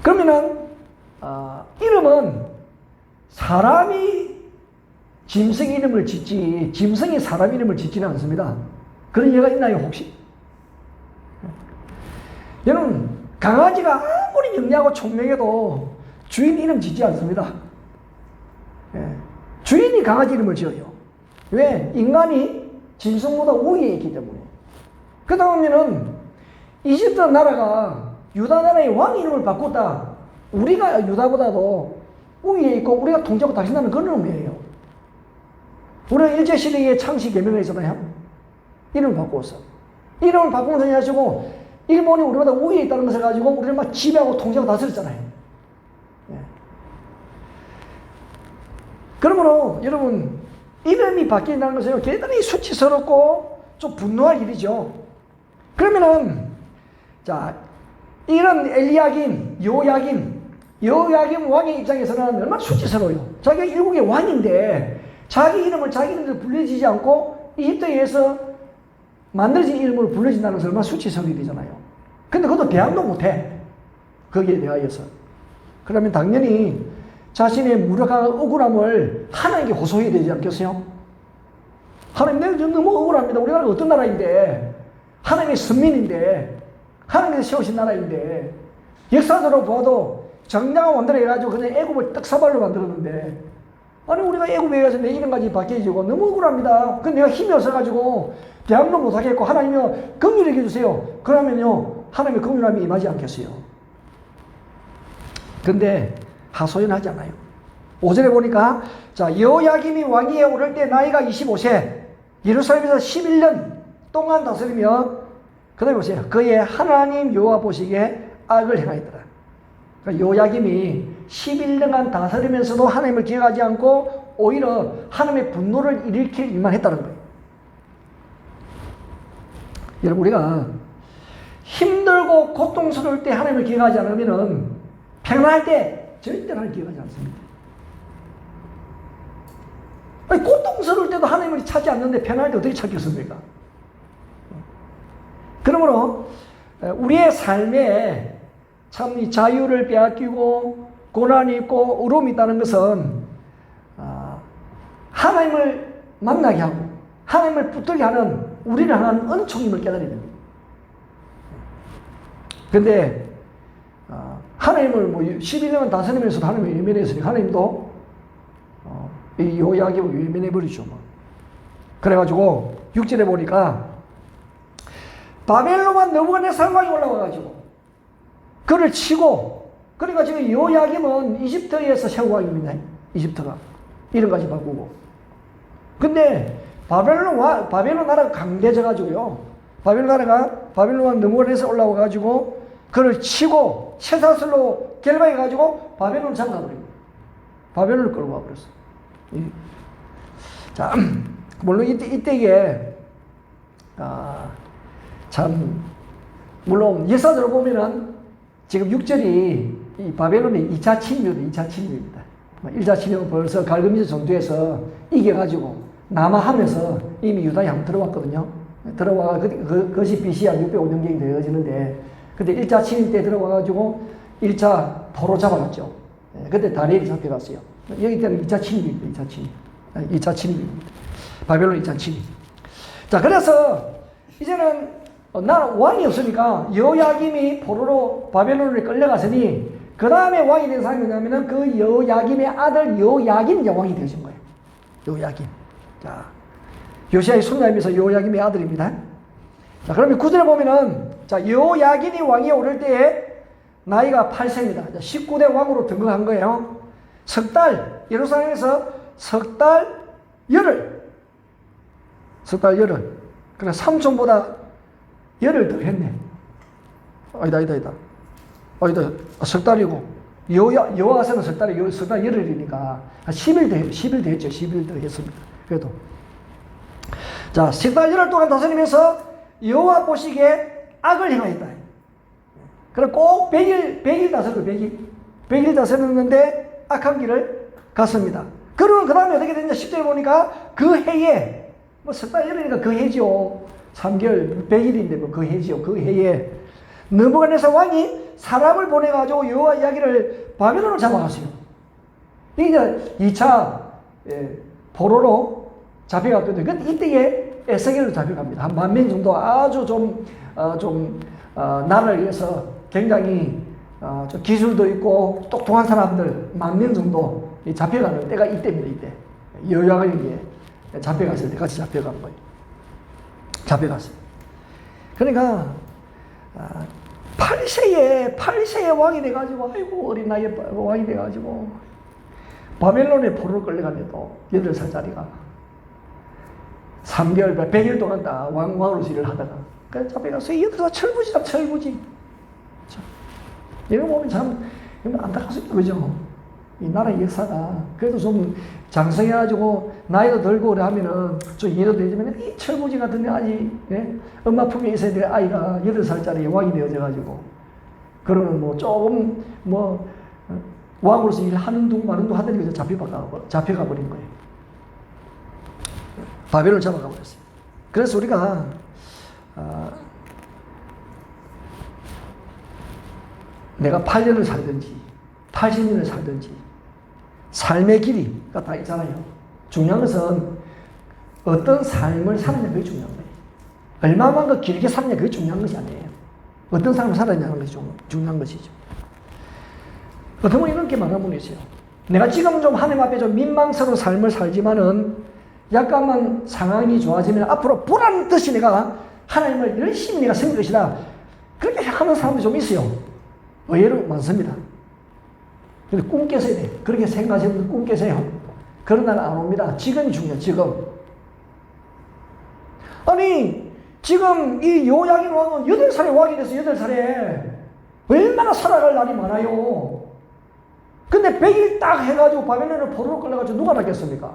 그러면은, 이름은 사람이 짐승 이름을 짓지, 짐승이 사람 이름을 짓지는 않습니다. 그런 예가 있나요, 혹시? 여러분, 강아지가 아무리 영리하고 총명해도 주인 이름 짓지 않습니다. 주인이 강아지 이름을 지어요. 왜? 인간이 짐승보다 우위에 있기 때문에. 그 다음에는 이집트 나라가 유다 나라의 왕 이름을 바꿨다. 우리가 유다보다도 우위에 있고 우리가 통제하고 다신다는 그런 의미예요. 우리가 일제시대에 창시 개명을 했잖아요. 이름을 바꾸었어. 이름을 바꾸면서 해가지고 일본이 우리보다 우위에 있다는 것을 가지고 우리를 막 지배하고 통제하고 다스렸잖아요. 그러므로 여러분, 이름이 바뀐다는 것은 대단히 수치스럽고 좀 분노할 일이죠. 그러면은, 자, 이런 엘리야김, 여야김 왕의 입장에서는 얼마나 수치스러워요. 자기가 일국의 왕인데 자기 이름을 자기 이름으로 불려지지 않고 이집트에서 만들어진 이름으로 불려진다는 것은 얼마나 수치스러운 일이잖아요. 근데 그것도 대항도 못해. 거기에 대하여서. 그러면 당연히 자신의 무력한 억울함을 하나님께 호소해야 되지 않겠어요? 하나님, 내가 지금 너무 억울합니다. 우리나라가 어떤 나라인데, 하나님의 선민인데, 하나님께서 세우신 나라인데, 역사적으로 봐도 정당한 원대로 해가지고 그냥 애굽을 떡사발로 만들었는데, 아니, 우리가 애굽에 가서 내 이름까지 바뀌어지고 너무 억울합니다. 근데 내가 힘이 없어가지고 대항도 못하겠고, 하나님이요, 긍휼히 여겨주세요. 그러면요, 하나님의 긍휼함이 임하지 않겠어요? 근데 하소연하지 않아요. 5절에 보니까, 자, 여호야김이 왕위에 오를 때 나이가 25세, 예루살렘에서 11년 동안 다스리며, 그 다음에 보세요. 그의 하나님 여호와 보시기에 악을 행하였더라. 그러니까 여호야김이 11년간 다스리면서도 하나님을 기억하지 않고 오히려 하나님의 분노를 일으킬 일만 했다는 거예요. 여러분, 우리가 힘들고 고통스러울 때 하나님을 기억하지 않으면은 평안할 때 절대 하나님을 기억하지 않습니다. 아니, 고통스러울 때도 하나님을 찾지 않는데 평안할 때 어떻게 찾겠습니까? 그러므로 우리의 삶에 참 이 자유를 빼앗기고 고난이 있고 어려움이 있다는 것은 하나님을 만나게 하고 하나님을 붙들게 하는 우리를 향한 은총임을 깨달아야 됩니다. 그런데 하나님을 뭐 11년간 다스리면서도 하나님을 외면했으니 하나님도 이 여호야김을 외면해버리죠. 그래가지고 6절에 보니까 바벨론만 느부갓네살 왕이 올라와가지고 그를 치고, 그러니까 지금 여호야김은 이집트에서 세운 왕입니다. 이집트가 이름까지 바꾸고. 근데 바벨론 나라가 강대져가지고요, 바벨론 느부갓네살 올라와가지고 그를 치고 쇠사슬로 결박해가지고 바벨론을 잡아버립니다. 바벨론을 끌고 와버렸어. 자, 물론 이때에 참 물론 역사적으로 보면은 지금 6절이 이 바벨론의 2차 침입입니다. 2차 침입입니다. 1차 침입은 벌써 갈그미스 전투에서 이겨가지고 남하하면서 이미 유다에 한번 들어왔거든요. 들어와 그것이 BC 한 605년경이 되어지는데, 그때 1차 침입 때 들어와가지고 1차 포로 잡아갔죠. 그때 다니엘이 잡혀갔어요. 여기 때는 2차 침입입니다. 2차 침입입니다. 바벨론 2차 침입. 자, 그래서 이제는 나라 왕이 없으니까 여호야김이 포로로 바벨론을 끌려갔으니 그 다음에 왕이 된 사람이 뭐냐면은 그 여호야김의 아들 여호야긴 왕이 되신 거예요. 여호야긴. 자, 요시야의 손자이면서 요야김의 아들입니다. 자, 그러면 9절에 보면은, 자, 요야긴이 왕위에 오를 때에 나이가 8세입니다. 19대 왕으로 등극한 거예요. 석 달, 예루살렘에서 석 달 열흘. 석 달 열흘. 그래, 삼촌보다 열흘 더 했네. 아니다. 석 달이고, 여호와서는 석 달 열흘이니까, 10일 더 했죠. 10일 더 했습니다. 그래도. 자, 석 달 열흘 동안 다스리면서 여호와 보시기에 악을 행하였다. 그래, 꼭 100일 다스려, 100일 다스렸는데 악한 길을 갔습니다. 그러면 그 다음에 어떻게 됐냐? 10절에 보니까 그 해에, 뭐 석 달 열흘이니까 그 해지요. 3개월, 100일인데 뭐 그 해지요. 그 해에 느부갓네살 왕이 사람을 보내가지고 여호와 이야기를 바벨론으로 잡아갔어요. 이게 2차 포로로 잡혀갔거든요. 근데 이때에 에스겔로 잡혀갑니다. 한 10,000명 정도 아주 나라를 위해서 굉장히 좀 기술도 있고 똑똑한 사람들 10,000명 정도 잡혀가는 때가 이때입니다. 이때 여호야김이 잡혀갔을 때 같이 잡혀간 거예요. 잡혀갔어요. 그러니까 8세에 왕이 돼가지고, 아이고 어린 나이에 왕이 돼가지고 바벨론에 포로로 끌려갔는데도 8살짜리가 3개월, 100일 동안 다 왕으로서 일을 하다가 그래서 잡혀가서 이어서 철부지. 이런 거 보면 참 안타깝습니다. 그죠? 이 나라의 역사가 그래도 좀 장성해가지고 나이도 들고 그래 하면은 좀 이해도 되지만 이 철부지 같은 데 아직 엄마 품에 있어야 될 아이가 8살짜리 왕이 되어져가지고 그러면 뭐 조금 왕으로서 일하는 둥 마는 둥 하더니 잡혀가 버린 거예요. 바벨론을 잡아가 버렸어요. 그래서 우리가 내가 8년을 살든지 80년을 살든지 삶의 길이가 다 있잖아요. 중요한 것은 어떤 삶을 사느냐 그게 중요한 거예요. 얼마만 더 길게 사느냐 그게 중요한 것이 아니에요. 어떤 삶을 살았냐는 것이 중요한 것이죠. 어떤 분이 이렇게 말하는 분이 있어요. 내가 지금 좀 하나님 앞에 좀 민망스러운 삶을 살지만은 약간만 상황이 좋아지면 앞으로 보란 듯이 내가 하나님을 열심히 내가 섬길 것이다. 그렇게 생각하는 사람도 좀 있어요. 의외로 많습니다. 근데 꿈 깨서야 돼. 그렇게 생각하시는 분들 꿈 깨세요. 그런 날 안 옵니다. 지금이 중요해, 지금. 아니, 지금 이 요야긴 왕은 8살에 왕이 돼서 8살에 얼마나 살아갈 날이 많아요. 근데 100일 딱 해가지고 바벨론을 포로로 끌려가지고 누가 낫겠습니까?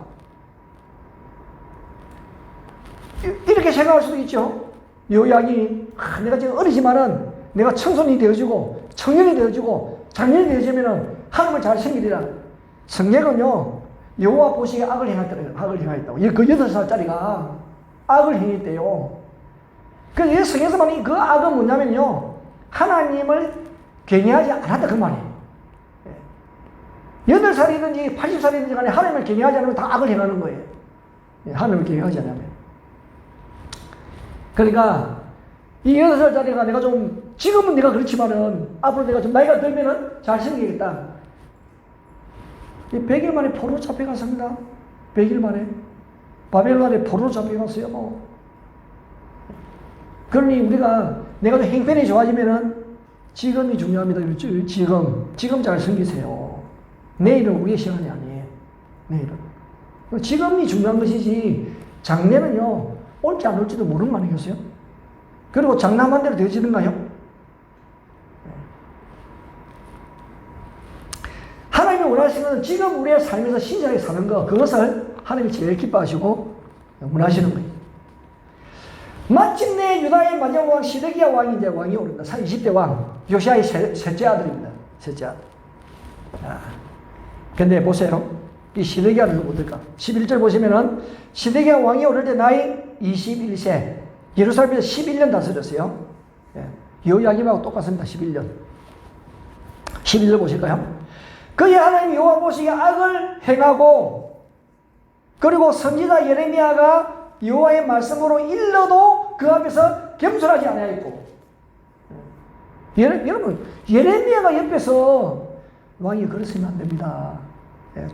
이렇게 생각할 수도 있죠. 요야긴이 내가 지금 어리지만은 내가 청소년이 되어지고 청년이 되어지고 장년이 되어지면은 하나님을 잘 섬기리라. 성경은요 여호와 보시기에 악을 행했다고. 그 8살짜리가 악을 행했대요. 그래서 성경에서 그 악은 뭐냐면요 하나님을 경외하지 않았다 그 말이에요. 8살이든지 80살이든지 간에 하나님을 경외하지 않으면 다 악을 행하는 거예요. 하나님을 경외하지 않으면. 그러니까 이 8살짜리가 내가 좀 지금은 내가 그렇지만은 앞으로 내가 좀 나이가 들면은 잘 섬기겠다. 100일 만에 포로로 잡혀갔습니다. 100일 만에 바벨론에 포로로 잡혀갔어요. 그러니 우리가 내가 좀 행편이 좋아지면은 지금이 중요합니다. 지금 잘 섬기세요. 내일은 우리의 시간이 아니에요. 내일은 지금이 중요한 것이지 장래는요 올지 안 올지도 모르는 거 아니겠어요? 그리고 장남한 대로 되어지는가요? 하나님이 원하시는 지금 우리의 삶에서 신실하게 사는 것, 그것을 하나님이 제일 기뻐하시고 원하시는 거예요. 마침내 유다의 마지막 왕 시드기야 왕이 이제 왕이 오릅니다. 20대 왕, 요시야의 셋째 아들입니다. 셋째 아들. 근데 보세요. 이 시드기야는 누구일까? 11절 보시면은 시드기야 왕이 오를 때 나이 21세. 예루살렘에서 11년 다스렸어요. 요야김하고 똑같습니다. 11년. 11절 보실까요? 그의 하나님 여호와 보시기에 악을 행하고 그리고 선지자 예레미야가 여호와의 말씀으로 일러도 그 앞에서 겸손하지 아니하였고. 여러분 예레미야가 옆에서 왕이 그러시면 안 됩니다.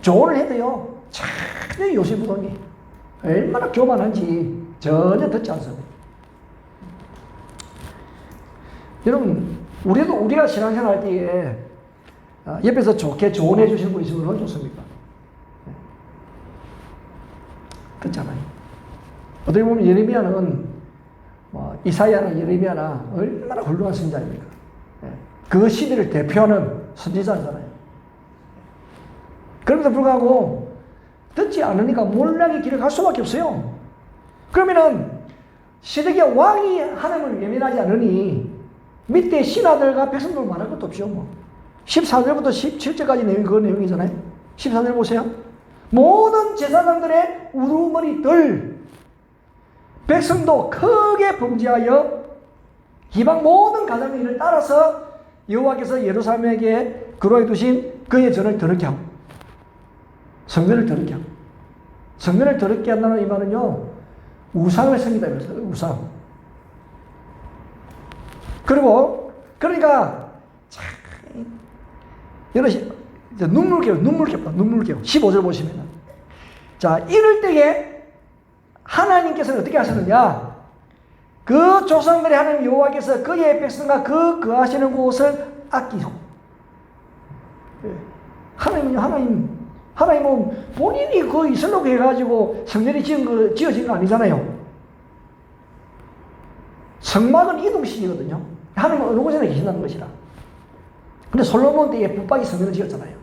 조언을 해도요 전혀 요시부동이 얼마나 교만한지 전혀 듣지 않습니다. 여러분, 우리가 신앙생활 할 때에 옆에서 좋게 조언해 주시는 분 있으면 얼마나 좋습니까? 그렇잖아요. 어떻게 보면 예레미야는 이사야나 예레미야나 얼마나 훌륭한 선지자입니까? 그 시대를 대표하는 선지자잖아요. 그럼에도 불구하고 듣지 않으니까 몰락의 길을 갈 수밖에 없어요. 그러면은 시드기야 왕이 하나님을 예민하지 않으니 밑에 신하들과 백성들 말할 것도 없죠. 뭐 14절부터 17절까지 내용이 그 내용이잖아요. 14절 보세요. 모든 제사장들의 우두머리들 백성도 크게 범죄하여 이방 모든 가정의 일을 따라서 여호와께서 예루살렘에게 그로해 두신 그의 전을 더럽게 하고 성전을 더럽게 하고 성전을 더럽게 한다는 이 말은요 우상을 섬기다 이거죠. 우상. 그리고 그러니까 참 여러분 눈물겨워 15절 보시면 자 이럴 때에 하나님께서는 어떻게 하셨느냐 그 조상들의 하나님 여호와께서 그의 백성과 그 거하시는 곳을 아끼고 하나님은 본인이 그 이슬로 해가지고 성전이 지어진 거 아니잖아요. 성막은 이동식이거든요. 하나님은 어느 곳에나 계신다는 것이라. 근데 솔로몬 때에 붙박이 성전을 지었잖아요.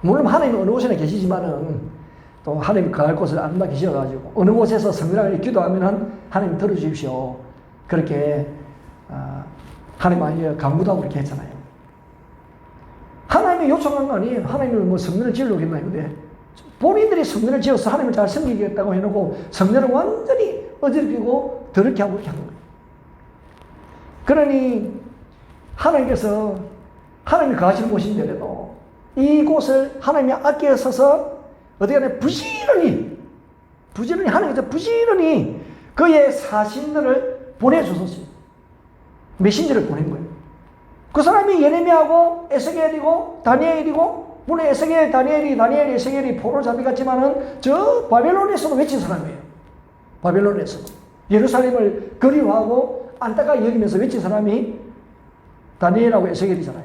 물론 하나님은 어느 곳에나 계시지만은 또 하나님 거할 곳을 안다 계셔가지고 어느 곳에서 성전을 기도하면은 하나님 들어주십시오. 그렇게 하나님 강구도 하고 이렇게 했잖아요. 하나님이 요청한 거 아니에요. 하나님은 뭐 성전을 지으려고 했나 근데 본인들이 성전을 지어서 하나님을 잘 섬기겠다고 해놓고 성전을 완전히 어지럽히고 더럽게 하고 이렇게 한 거예요. 그러니 하나님께서 하나님이 거하시는 곳인데도 이곳을 하나님이 아껴 써서 어떻게 하냐 부지런히 하나님께서 부지런히 그의 사신들을 보내주셨어요. 메신저를 보낸 거예요. 그 사람이 예레미야하고 에스겔이고 다니엘이고 물론 에스겔, 다니엘이 에스겔이 포로를 잡혀갔지만은 저 바벨론에서도 외친 사람이에요. 바벨론에서 예루살렘을 그리워하고 안타까이 여기면서 외친 사람이 다니엘하고 에스겔이잖아요.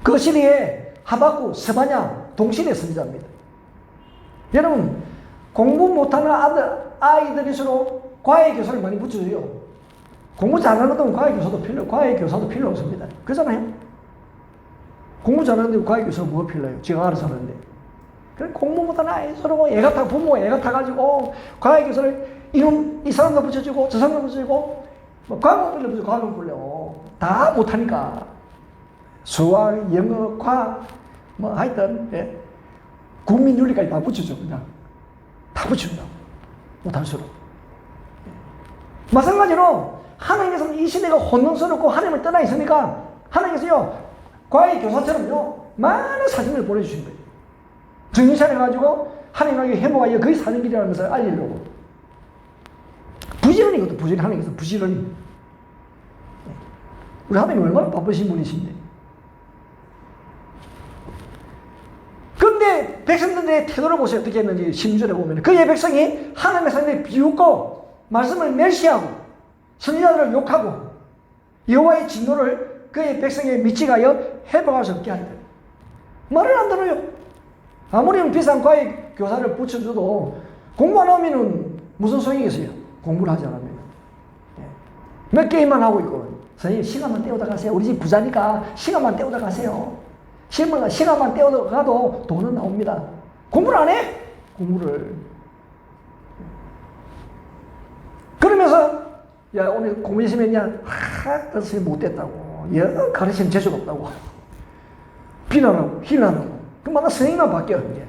그 시대에 하박국, 스바냐 동시대 선지자입니다. 여러분 공부 못하는 아이들일수록 과외 교사를 많이 붙여줘요. 공부 잘하는 것도 과외 교사도 필요 없습니다. 그렇잖아요. 공부 잘하는데 과외 교사가 뭐가 필요해요? 제가 알아서 하는데. 그래 공부 못하는 아이들은 부모가 애가 타가지고 과외 교사를 이 사람도 붙여주고 저 사람도 붙여주고 뭐 과목별로 붙여 과목별로 다 못하니까 수학, 영어, 과학 뭐 하여튼 국민윤리까지 다 붙여줘 그냥 다 붙여준다 못할수록. 마찬가지로 하나님께서는 이 시대가 혼돈스럽고 하나님을 떠나 있으니까 하나님께서요 과외 교사처럼요 많은 사진을 보내주신 거예요. 정신차려가지고 하나님에게 회복하여 그의 사는 길이라는 것을 알리려고 부지런히 이것도 부지런히 하나님께서 부지런히 우리 하나님 얼마나 바쁘신 분이신데. 그런데 백성들의 태도를 보세요. 어떻게 했는지 16절에 보면 그의 백성이 하나님의 사람을 비웃고 말씀을 멸시하고 선지자들을 욕하고 여호와의 진노를 그의 백성에 미치가여 회복할 수 없게 한다. 말을 안 들어요. 아무리 비싼 과외 교사를 붙여줘도 공부 안 하면은 무슨 소용이 있어요? 공부를 하지 않으면. 몇 게임만 하고 있고 선생님 시간만 때우다 가세요. 우리 집 부자니까 시간만 때우다 가세요. 시간만 때우다 가도 돈은 나옵니다. 공부를 안 해? 공부를. 그러면서 야 오늘 공부 열심히 했냐? 선생님 못됐다고. 야 가르치는 재주가 없다고. 비난하고 희난하고. 그럼 나 선생님만 바뀌어 이제.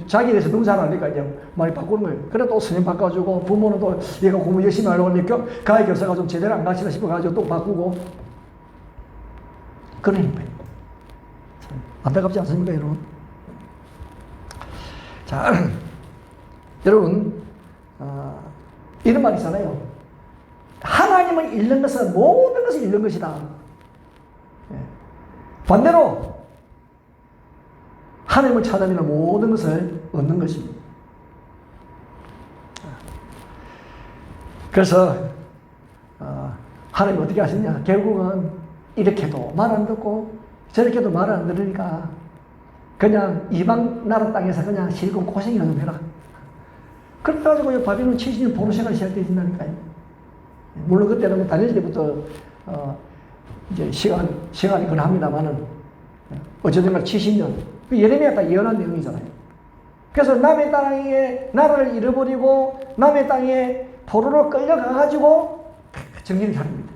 자기에 대해서 너무 잘 아니까 이제 많이 바꾸는 거예요. 그래 또 선생님 바꿔주고 부모는 또 얘가 공부 열심히 하려고 하니까 가해 교사가 좀 제대로 안 가르치나 싶어가지고 또 바꾸고 그런 거예요. 안타깝지 않습니까 여러분? 자 여러분 이런 말 있잖아요. 하나님을 잃는 것은 모든 것을 잃는 것이다. 반대로 하나님을 찾아내는 모든 것을 얻는 것입니다. 그래서 하나님 어떻게 하시냐? 결국은 이렇게도 말 안 듣고 저렇게도 말 안 들으니까 그냥 이방 나라 땅에서 그냥 실컷 고생이나 좀 해라. 그래가지고 바빌론 70년 포로생활이 시작되신다니까요. 물론 그때는 뭐 다닐 때부터 이제 시간이 그합니다만은 어쨌든 간 70년. 그 예레미야가 딱 예언한 내용이잖아요. 그래서 남의 땅에 나라를 잃어버리고 남의 땅에 포로로 끌려가가지고 정신을 차립니다.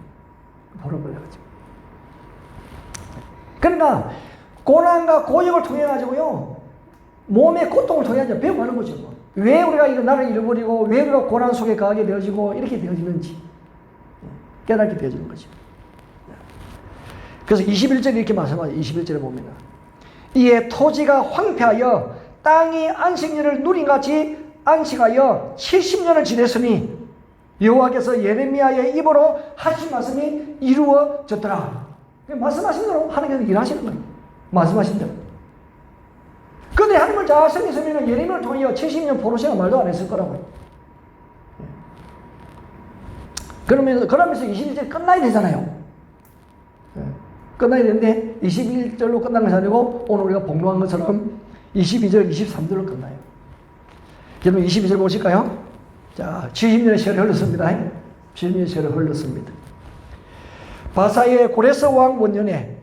포로로 끌려가지고. 그러니까 고난과 고역을 통해 가지고요 몸의 고통을 통해 가지고 배워가는 거죠. 왜 우리가 이거 나라를 잃어버리고 왜 우리가 고난 속에 가게 되어지고 이렇게 되어지는지 깨닫게 되어지는 거죠. 그래서 21절에 이렇게 말씀하죠. 21절에 보면 이에 토지가 황폐하여 땅이 안식년을 누린같이 안식하여 70년을 지냈으니 여호와께서 예레미야의 입으로 하신 말씀이 이루어졌더라. 말씀하신 대로 하나님께서 일하시는 거예요. 말씀하신 대로. 그런데 하나님을 잘 생각했으면 예레미야를 통하여 70년 포로생활 말도 안 했을 거라고요. 그러면서 21절 끝나야 되잖아요. 끝나야 되는데 21절로 끝난 것이 아니고 오늘 우리가 복록한 것처럼 22절, 23절로 끝나요. 여러분 22절 보실까요? 자, 70년의 세월이 흘렀습니다. 70년의 세월이 흘렀습니다. 바사의 고레스 왕 원년에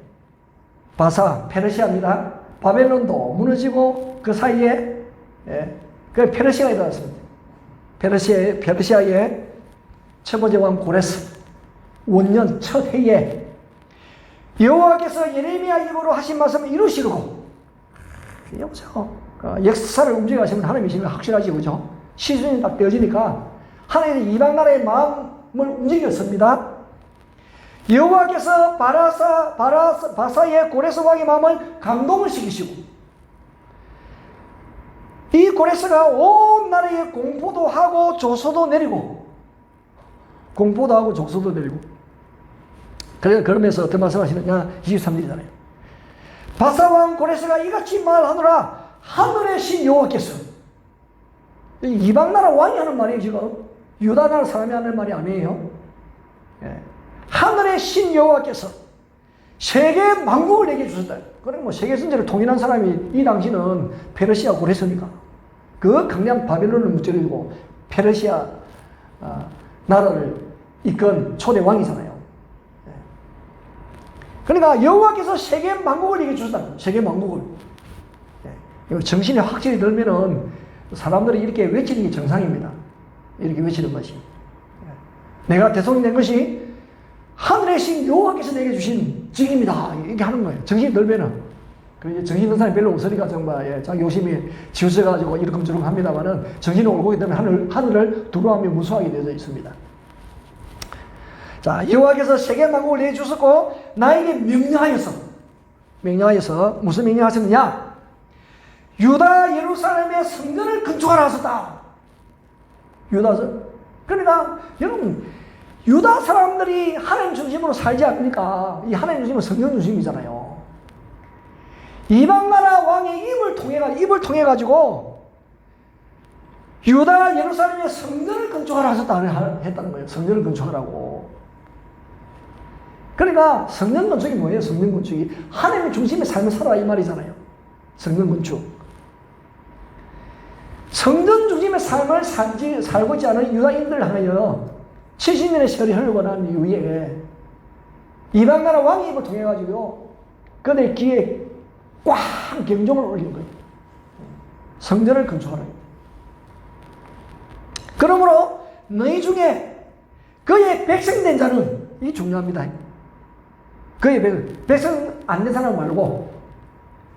바사, 페르시아입니다. 바벨론도 무너지고 그 사이에 그 페르시아가 일어났습니다. 페르시아의 첫 번째 왕 고레스 원년 첫 해에 여호와께서 예레미야 입으로 하신 말씀을 이루시고 여보세요. 역사를 움직이시면 하나님이시면 확실하지 그죠? 시즌이 딱 되어지니까 하나님이 이방 나라의 마음을 움직였습니다. 여호와께서 바사의 고레스 왕의 마음을 감동을 시키시고 이 고레스가 온 나라에 공포도 하고 조소도 내리고 그러면서 어떤 말씀하시느냐 23절이잖아요. 바사왕 고레스가 이같이 말하노라 하늘의 신 여호와께서 이방 나라 왕이 하는 말이에요. 지금 유다 나라 사람이 하는 말이 아니에요. 하늘의 신 여호와께서 세계 만국을 내게 주셨다. 그래 뭐 세계 전체를 통일한 사람이 이 당시는 페르시아 고레스니까 그 강량 바벨론을 무찌르고 페르시아 나라를 이끈 초대 왕이잖아요. 그러니까 여호와께서 세계 만국을 내게 주셨다. 세계 만국을. 정신이 확실히 들면은 사람들이 이렇게 외치는 게 정상입니다. 이렇게 외치는 것이. 내가 대통령 된 것이 하늘의 신 여호와께서 내게 주신 직입니다. 이렇게 하는 거예요. 정신이 들면은. 정신 있는 사람이 별로 없으니까 정말 자기 욕심이 지우쳐가지고 이러금저러금 합니다만은 정신이 올고 있다면 하늘을 두려워하며 무수하게 되어져 있습니다. 자, 여호와께서 세계 만국을 내주셨고 나에게 명령하여서 무슨 명령하셨느냐? 유다 예루살렘의 성전을 건축하라 하셨다. 그러니까 여러분 유다 사람들이 하나님 중심으로 살지 않으니까 이 하나님 중심은 성전 중심이잖아요. 이방 나라 왕의 입을 통해 가지고 유다 예루살렘의 성전을 건축하라 하셨다 했다는 거예요. 성전을 건축하라고. 그러니까 성전 건축이 뭐예요? 성전 건축이 하나님 중심의 삶을 살아라 이 말이잖아요. 성전 건축. 성전 중심의 삶을 살고 있지 않은 유다인들 하여 70년의 세월이 흘러고 난 이후에 이방 나라 왕의 입을 통해 가지고 그들 귀에 꽉 경종을 올린 거예요. 성전을 건축하라. 그러므로 너희 중에 그의 백성된 자는 이 중요합니다. 그의 백성 안 된 사람 말고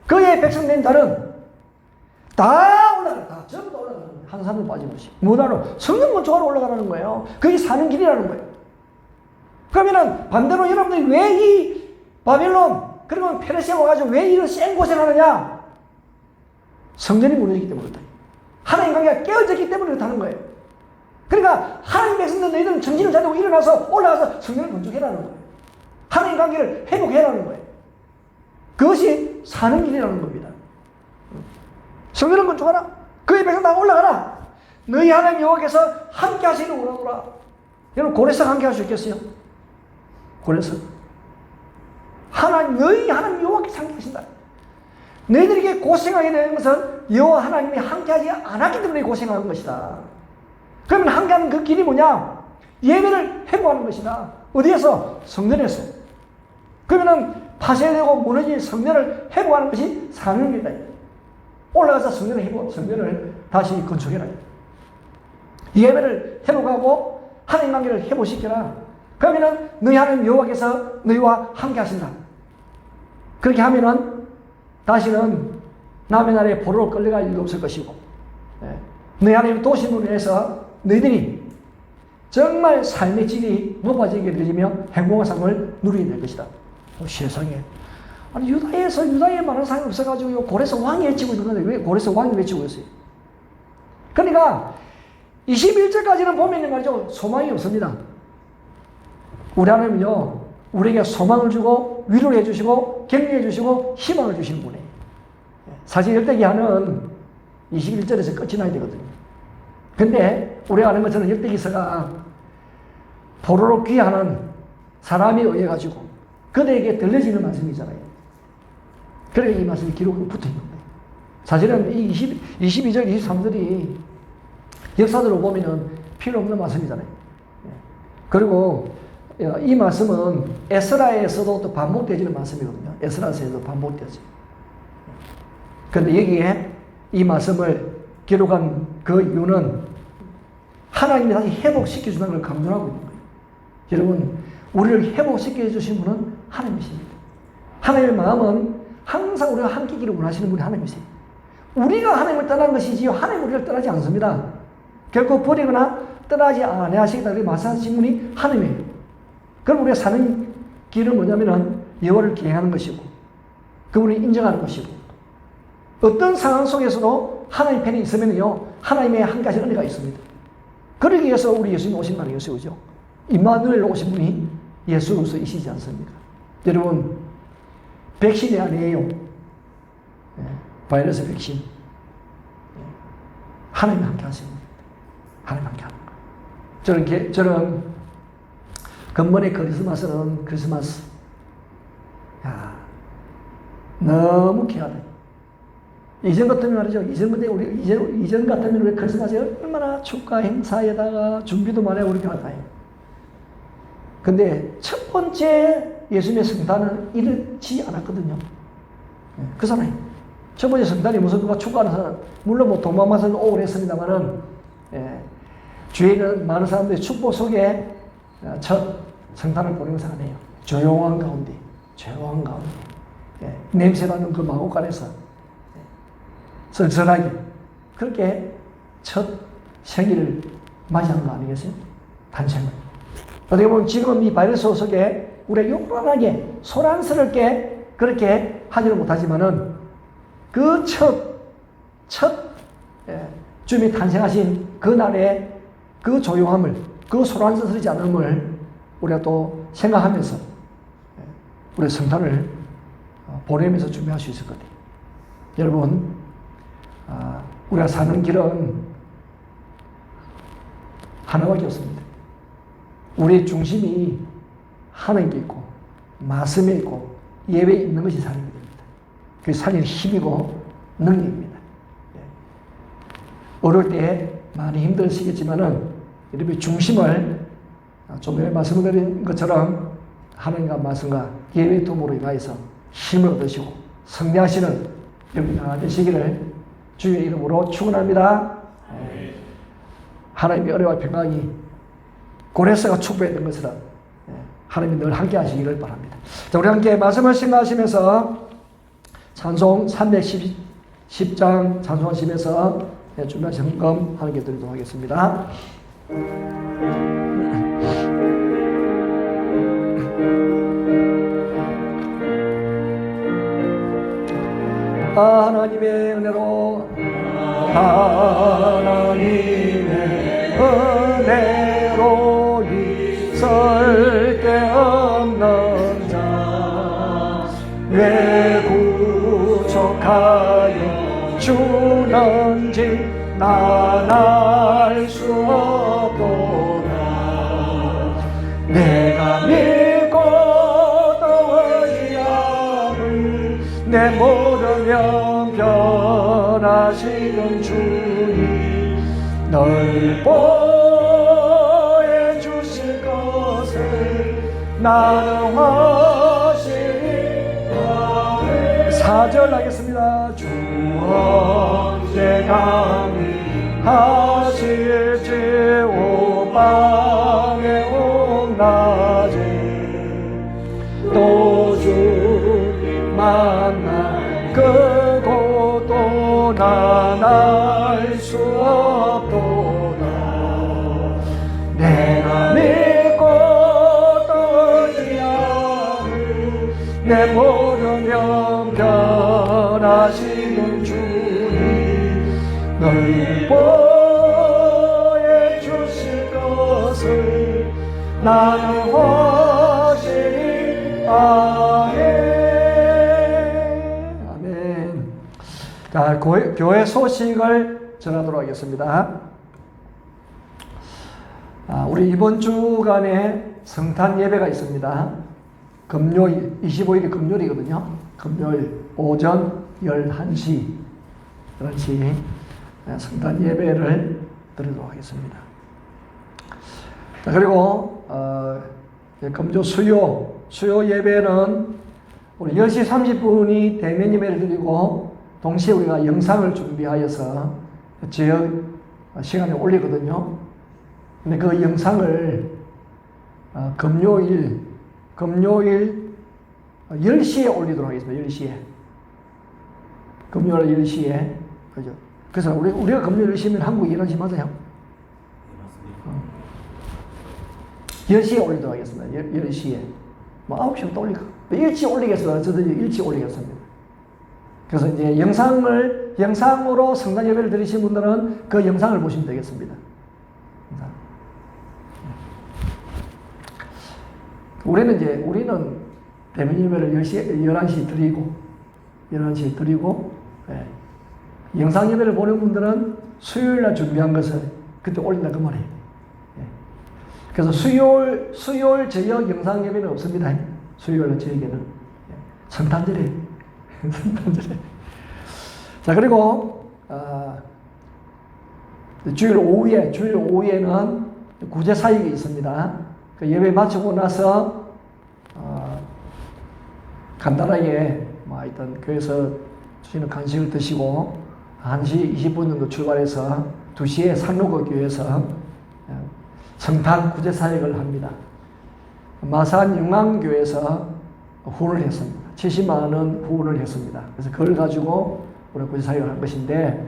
그의 백성된 자는 다 올라가라. 전부 다 올라가라. 한 사람도 빠짐없이. 뭐라로? 성전 건축하러 올라가라는 거예요. 그게 사는 길이라는 거예요. 그러면은 반대로 여러분들이 왜 이 바벨론 그리고 페르시아 와가지고 왜 이런 센 고생을 하느냐? 성전이 무너지기 때문에 그렇다. 하나님 관계가 깨어졌기 때문에 그렇다는 거예요. 그러니까 하나님 백성들 너희들은 정신을 차리고 일어나서 올라가서 성전을 건축해라는 거예요. 하나님 관계를 회복해라는 거예요. 그것이 사는 길이라는 겁니다. 성전을 건축하라. 그의 백성 다 올라가라. 너희 하나님 여호와께서 함께 하시는 오라노라. 여러분 고레스가 함께 할 수 있겠어요? 고레스 하나님 너희 하나님 여호와께서 함께 하신다. 너희들에게 고생하게 되는 것은 여호와 하나님이 함께하지 않았기 때문에 고생하는 것이다. 그러면 함께하는 그 길이 뭐냐? 예배를 회복하는 것이다. 어디에서? 성전에서. 그러면 파쇄되고 무너진 성전을 회복하는 것이 사명이다. 올라가서 성전을 다시 건축해라. 예배를 회복하고 하나님 관계를 회복시켜라. 그러면 너희 하나님 여호와께서 너희와 함께 하신다. 그렇게 하면은 다시는 남의 나라에 포로로 끌려갈 일도 없을 것이고, 너희 하나님 도심으로 인해서 너희들이 정말 삶의 질이 높아지게 되며 행복한 삶을 누리게 될 것이다. 세상에. 아니, 유다에 많은 사람이 없어가지고 고레스 왕이 외치고 있는 건데 왜 고레스 왕이 외치고 있어요? 그러니까 21절까지는 보면 말이죠. 소망이 없습니다. 우리 하나님은요, 우리에게 소망을 주고 위로를 해주시고 격려해 주시고 희망을 주시는 분이에요. 사실 열대기하는 21절에서 끝이 나야 되거든요. 근데 우리가 아는 것처럼 열대기서가 포로로 귀하는 사람에 의해 가지고 그들에게 들려지는 말씀이잖아요. 그러니까 이 말씀이 기록으로 붙어 있는 거예요. 사실은 이 22절, 23절이 역사적으로 보면은 필요 없는 말씀이잖아요. 그리고 이 말씀은 에스라에서도 또 반복되지는 말씀이거든요. 에스라에서도 반복되지. 그런데 여기에 이 말씀을 기록한 그 이유는 하나님이 다시 회복시켜주는 걸 강조하고 있는 거예요. 여러분, 우리를 회복시켜 주신 분은 하나님이십니다. 하나님의 마음은 항상 우리가 함께 있기를 원하시는 분이 하나님이세요. 우리가 하나님을 떠난 것이지요, 하나님 우리를 떠나지 않습니다. 결코 버리거나 떠나지 아니하시겠다 그렇게 말씀하신 분이 하나님이에요. 그럼 우리가 사는 길은 뭐냐면은 여호와를 기행하는 것이고 그분을 인정하는 것이고 어떤 상황 속에서도 하나님 편에 있으면요 하나님의 한 가지 은혜가 있습니다. 그러기 위해서 우리 예수님 오신 말이 예수죠. 임마누엘로 오신 분이 예수로서이시지 않습니까? 여러분, 백신이 아니에요. 바이러스 백신. 하나님이 함께 하십니다. 하나님 함께 하는 거예요. 저는 근본의 크리스마스는 크리스마스. 야, 너무 귀하다. 이전 같으면 말이죠. 이전 같으면 우리 크리스마스에 얼마나 축가 행사에다가 준비도 많이 하고 그렇게 하다요. 근데 첫 번째 예수님의 성탄은 이렇지 않았거든요. 그 사람이. 첫 번째 성탄이 무슨 누가 축가하는 사람, 물론 뭐 동방마사는 오고 그랬습니다만은, 주위에는 많은 사람들이 축복 속에 첫 성탄을 보내는 것은 아니에요. 조용한 가운데, 냄새나는 그 마곡간에서 쓸쓸하게 그렇게 첫 생일을 맞이한 거 아니겠어요? 탄생을. 어떻게 보면 지금 이 바이러스 속에 우리가 요란하게 소란스럽게 그렇게 하지는 못하지만은 그 첫 주님이 탄생하신 그 날의 그 조용함을, 그 소란스럽지 않음을 우리가 또 생각하면서 우리 성탄을 보내면서 준비할 수 있을 것 같아요. 여러분, 우리가 사는 길은 하나밖에 없습니다. 우리의 중심이 하나님께 있고 말씀에 있고 예배에 있는 것이 삶이 됩니다. 그게 삶의 힘이고 능력입니다. 어려울 때 많이 힘드시겠지만은 여러분의 중심을 좀 전에 말씀드린 것처럼 하나님과 말씀과 예배의 도움으로 인하여서 힘을 얻으시고 승리하시는 여러분이 되시기를 주의 이름으로 축원합니다. 하나님의 은혜와 평강이 고레스가 축복했던 것처럼 하나님이 늘 함께 하시기를 바랍니다. 자, 우리 함께 말씀을 생각하시면서 찬송 310장 찬송하시면서 준비한 점검 하나님께 드리도록 하겠습니다. 하나님의 은혜로 있을 데 없는 자 왜 구속하여 주는지 난 알 수 없도다. 믿고 또 의지함을 내 모르면 변하시는 주님 널 보여주실 것을 나는 확실히 아네. 4절 하겠습니다. 주 언제가 하실지 오방의 온낮에 또 주님 만나 그곳도 난 알 수 없도다. 내가 믿고 또 의지함을 내 모르면 변하시는 주님 널 보여주실 것을 나는 확실히 아멘. 아멘. 자, 교회 소식을 전하도록 하겠습니다. 우리 이번 주간에 성탄 예배가 있습니다. 금요일, 25일이 금요일이거든요. 금요일 오전 11시 성탄 예배를 드리도록 하겠습니다. 자, 그리고 금주 수요 예배는 우리 10시 30분이 대면 예배를 드리고 동시에 우리가 영상을 준비하여서 지역 시간에 올리거든요. 근데 그 영상을 금요일 10시에 올리도록 하겠습니다. 10시에. 금요일 10시에. 그죠? 그래서 우리가 금요일 10시면 한국 11시 맞아요? 10시에 올리도록 하겠습니다. 10시에. 뭐 9시면 또 올릴까? 일찍 올리겠습니다. 저도 일찍 올리겠습니다. 그래서 이제 영상으로 성탄 예배를 드리신 분들은 그 영상을 보시면 되겠습니다. 우리는 대면 예배를 11시 드리고, 영상 예배를 보는 분들은 수요일날 준비한 것을 그때 올린다 그 말이에요. 그래서 수요일 저녁 영상 예배는 없습니다. 수요일날 저녁에는 성탄절에. 자, 그리고 주일 오후에는 구제 사역이 있습니다. 그 예배 마치고 나서 간단하게 하여튼 교회에서 주시는 간식을 드시고 1시 20분 정도 출발해서 2시에 산로그 교회에서 성탄 구제 사역을 합니다. 마산 영광교회에서 후원을 했습니다. 70만 원 후원을 했습니다. 그래서 그걸 가지고 우리 구제 사역을 한 것인데,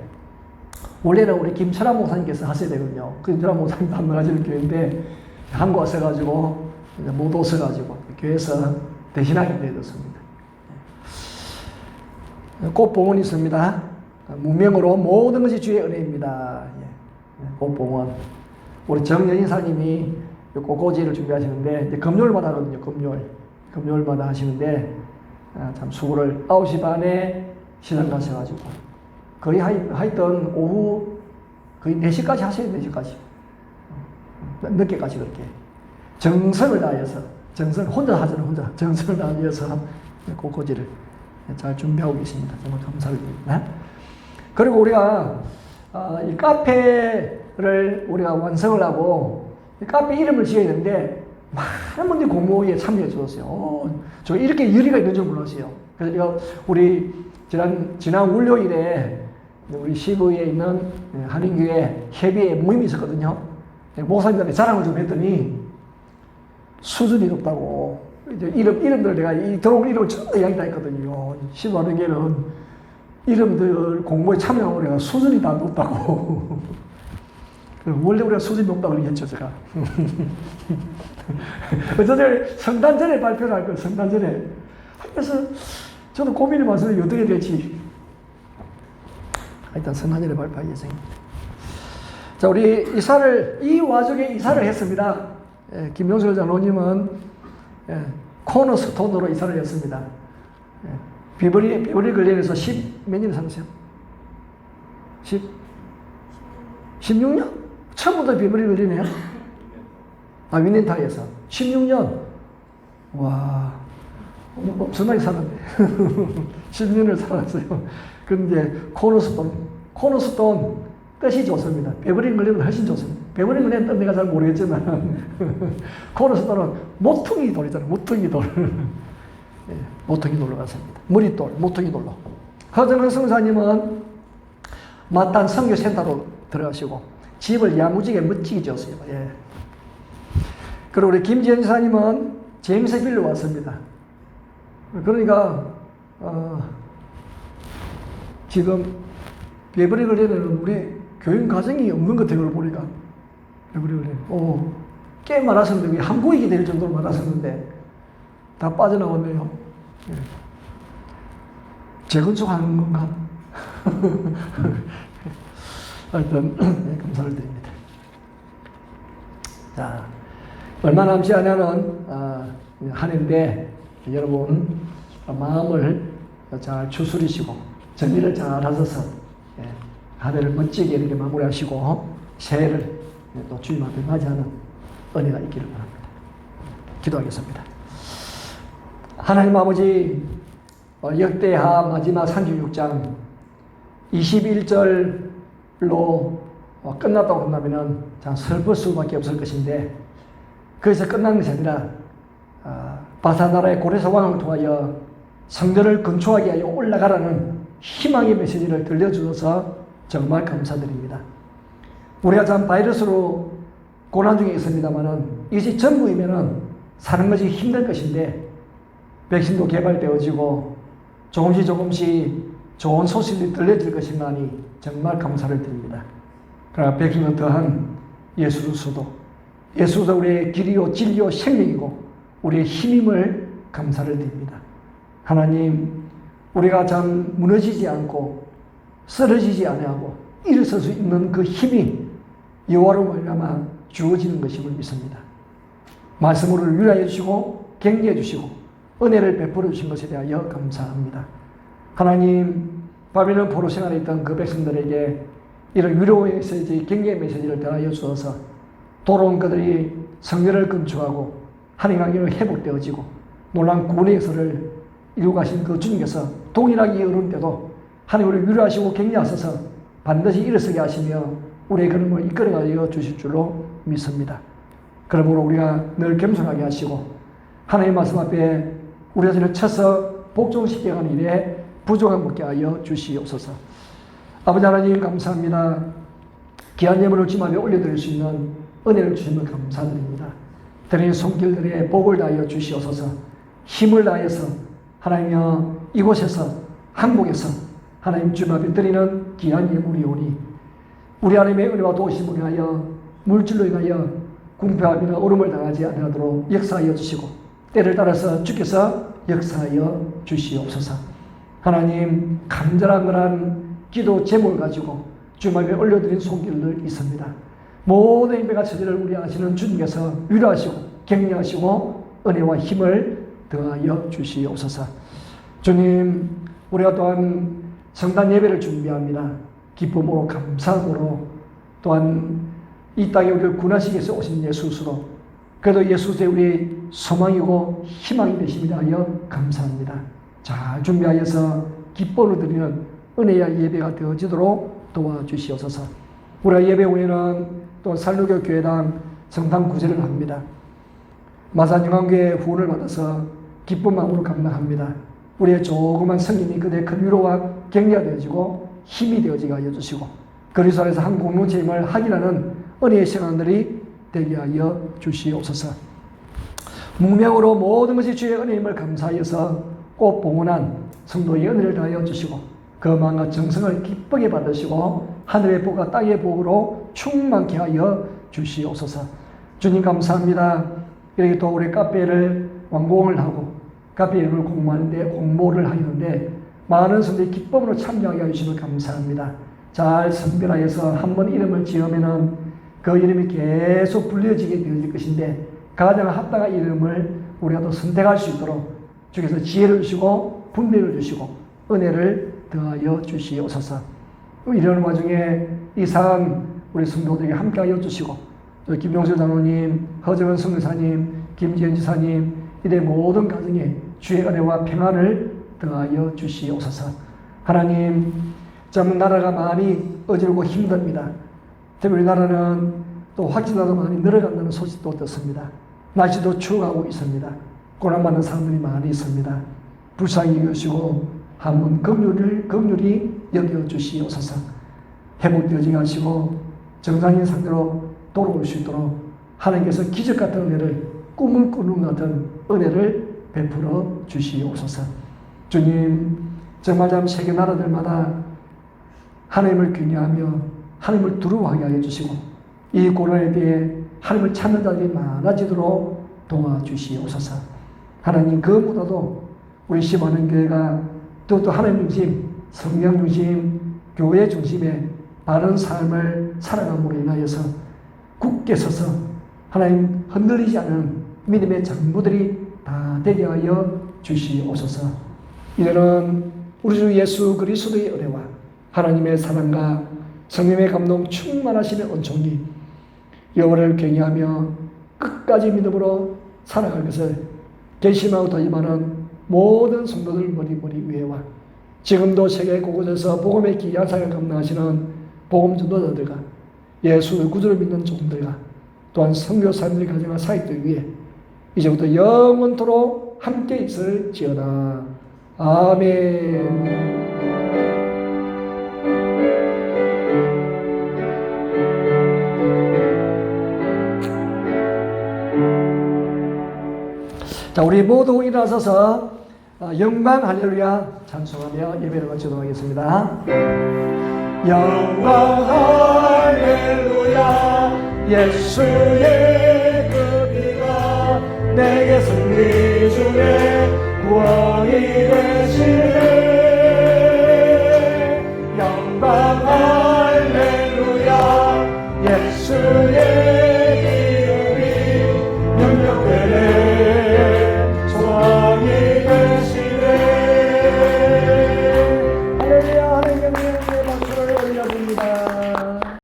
원래는 우리 김철환 목사님께서 하셔야 되거든요. 그 김철환 목사님도 안 나가지는 교회인데 한국 와서가지고 못 오셔가지고 교회에서 대신하게 되었습니다. 꽃봉원이 있습니다. 무명으로 모든 것이 주의 은혜입니다. 꽃봉원. 우리 정연인사님이 꽃꽂이를 준비하시는데 이제 금요일마다 하거든요. 금요일마다 하시는데 참 수고를 9시 반에 시장 가셔가지고 거의 하여튼 오후 거의 4시까지 하셔야 돼요. 4시까지. 늦게까지 그렇게 정성을 다해서 혼자 하잖아요. 정성을 다해서 꽃꽂이를 잘 준비하고 계십니다. 정말 감사드립니다. 그리고 우리가 이 카페를 우리가 완성을 하고 이 카페 이름을 지어야 되는데 많은 분들이 공모에 참여해 주셨어요. 저 이렇게 열의가 있는 줄 몰랐어요. 그래서 우리 지난 월요일에 우리 시부에 있는 한인교회 협의회 모임이 있었거든요. 목사님들한테 자랑을 좀 했더니 수준이 높다고. 이름들 내가 들어온 이름을 전부 이야기 다 했거든요. 시부 한인교회는 이름들 공모에 참여하고 내가 수준이 다 높다고. 원래 우리가 수준이 높다고 그랬죠, 제가. 어쩌면 성탄절에 발표를 할 거예요, 성탄절에. 그래서 저도 고민을 봤어요. 어떻게 될지. 일단 성탄절에 발표할 예정입니다. 자, 우리 이 와중에 이사를 했습니다. 김용수 장로님은 코너스톤으로 이사를 했습니다. 비버리 걸리에서 10몇 년 사셨어요? 16년? 처음부터 비버리 걸리네요? 윈넨타이에서 16년. 와, 엄청나게 살았네. 10년을 살았어요. 근데 코너스톤 뜻이 좋습니다. 베버링 걸리면 훨씬 좋습니다. 베버링 걸리는 뜻 내가 잘 모르겠지만 코너스톤은 모퉁이 돌이잖아요. 모퉁이 돌. 예, 모퉁이 돌로 갔습니다. 머릿돌, 모퉁이 돌로. 허정은 성사님은 마땅 선교센터로 들어가시고 집을 야무지게 멋지게 지었어요. 예. 그리고 우리 김지현 지사님은 제임스빌로 왔습니다. 그러니까 지금 베버리 걸리는 우리 교육 과정이 없는 것 같아요. 보니까 베버리 걸리는 꽤 많았었는데 한국인이 될 정도로 많았었는데 다 빠져나왔네요. 예. 재건축하는 건가? 하여튼 감사를 드립니다. 자, 얼마 남지 않으면 한 해인데 여러분 마음을 잘 추스리시고 정리를 잘 하셔서 한 해를 멋지게 이렇게 마무리하시고 새해를 또 주님 앞에 맞이하는 은혜가 있기를 바랍니다. 기도하겠습니다. 하나님 아버지, 역대하 마지막 36장 21절로 끝났다고 한다면 참 슬플 수밖에 없을 것인데 거기서 끝난 것이 아니라 바사나라의 고레스 왕을 통하여 성전을 건축하게 하여 올라가라는 희망의 메시지를 들려주셔서 정말 감사드립니다. 우리가 참 바이러스로 고난 중에 있습니다만은 이것이 전부이면은 사는 것이 힘들 것인데 백신도 개발되어지고 조금씩 좋은 소식이 들려질 것이라니 정말 감사를 드립니다. 그러나 백신은 더한 예수 그리스도, 예수 그리스도 우리의 길이요 진리요 생명이고 우리의 힘임을 감사를 드립니다. 하나님, 우리가 참 무너지지 않고 쓰러지지 아니하고 일어설 수 있는 그 힘이 여호와로 말미암아 주어지는 것임을 믿습니다. 말씀으로 위로해 주시고 격려해 주시고 은혜를 베풀어 주신 것에 대하여 감사합니다. 하나님, 바벨론 포로 생활에 있던 그 백성들에게 이런 위로의 메시지, 격려의 메시지를 전하여 주어서 돌아온 그들이 성전을 건축하고 하나님의 회복되어지고 놀라운 구원의 역사를 이루고 가신 그 주님께서 동일하게 어려운데도 하나님을 위로하시고 격려하셔서 반드시 일어서게 하시며 우리의 걸음을 이끌어가여 주실 줄로 믿습니다. 그러므로 우리가 늘 겸손하게 하시고 하나님의 말씀 앞에 우리 자신을 쳐서 복종시켜가는 일에 부족함 없게 하여 주시옵소서. 아버지 하나님 감사합니다. 귀한 예물을 주님 앞에 올려드릴 수 있는 은혜를 주시면 감사드립니다. 드리는 손길들에 복을 다하여 주시옵소서. 힘을 다해서 하나님여 이곳에서 한국에서 하나님 주님 앞에 드리는 귀한 예물이오니 우리 하나님의 은혜와 도우심을 위하여 물질로 인하여 궁핍함이나 어려움을 당하지 아니하도록 역사하여 주시고 때를 따라서 주께서 역사하여 주시옵소서. 하나님, 간절한 그런 기도 제목을 가지고 주님 앞에 올려드린 손길들 있습니다. 모든 인배가 처지를 우리 아시는 주님께서 위로하시고 격려하시고 은혜와 힘을 더하여 주시옵소서. 주님, 우리가 또한 성탄 예배를 준비합니다. 기쁨으로 감사함으로 또한 이 땅에 우리를 구원하시기 위해서 오신 예수스로 그래도 예수의 우리 소망이고 희망이 되심이라 하여 감사합니다. 잘 준비하여서 기쁨을 드리는 은혜의 예배가 되어지도록 도와주시옵소서. 우리가 예배 후에는 또 살루교 교회당 성탄 구제를 합니다. 마산영광교회 후원을 받아서 기쁜 마음으로 감당합니다. 우리의 조그만 성김이 그대의 큰 위로와 격려가 되어지고 힘이 되어지게 하여 주시고 그리스도 안에서 한 공동체임을 확인하는 은혜의 시간들이 되게 하여 주시옵소서. 무명으로 모든 것이 주의 은혜임을 감사하여서 꼭 봉헌한 성도의 은혜를 다하여 주시고 그 마음과 정성을 기쁘게 받으시고 하늘의 복과 땅의 복으로 충만케 하여 주시옵소서. 주님 감사합니다. 이렇게 또 우리 카페를 완공을 하고 카페 이름을 공모하는데 공모를 하는데 많은 성도의 기쁨으로 참여하게 해주시면 감사합니다. 잘 선별하여서 한번 이름을 지으면은 그 이름이 계속 불려지게 되어질 것인데 가장 합당한 이름을 우리가 또 선택할 수 있도록 주께서 지혜를 주시고 분별을 주시고 은혜를 더하여 주시옵소서. 이런 와중에 이상 우리 성도들에게 함께하여 주시고 또 김용수 장로님, 허정은 성교사님, 김지현 지사님 이들의 모든 가정에 주의 은혜와 평안을 더하여 주시옵소서. 하나님, 참 나라가 많이 어지럽고 힘듭니다. 특히 우리나라는 또 확진자도 많이 늘어간다는 소식도 듣습니다. 날씨도 추워가고 있습니다. 고난받는 사람들이 많이 있습니다. 불쌍히 여기시고 한번 긍휼히 여겨주시옵소서. 회복되어지게 하시고 정상인 상태로 돌아올 수 있도록 하나님께서 기적 같은 은혜를, 꿈을 꾸는 같은 은혜를 베풀어 주시옵소서. 주님, 정말 참 세계 나라들마다 하나님을 경외하며 하나님을 두려워하게 하여 주시고 이 고난에 대해 하나님을 찾는 자들이 많아지도록 도와주시옵소서. 하나님, 그것보다도 우리 시바는 교회가 또 하나님 중심, 성령 중심, 교회 중심의 바른 삶을 살아감으로 인하여서 굳게 서서 하나님 흔들리지 않은 믿음의 장부들이 다 되게 하여 주시옵소서. 이제는 우리 주 예수 그리스도의 은혜와 하나님의 사랑과 성령의 감동 충만하시는 은총이 여호와를 경외하며 끝까지 믿음으로 살아갈 것을 결심하고 다짐하는 모든 성도들 머리 위에와 지금도 세계 곳곳에서 복음의 귀한 사역을 감당하시는 복음 전도자들과 예수의 구주를 믿는 종들과 또한 선교사님들의 가정과 사역들 위해 이제부터 영원토록 함께 있을지어다. 아멘. 자, 우리 모두 일어서서 영광 할렐루야 찬송하며 예배를 마치도록 하겠습니다. 영광 할렐루야 예수의 그 피가 내게 승리 중에 구원이 되시네. 영광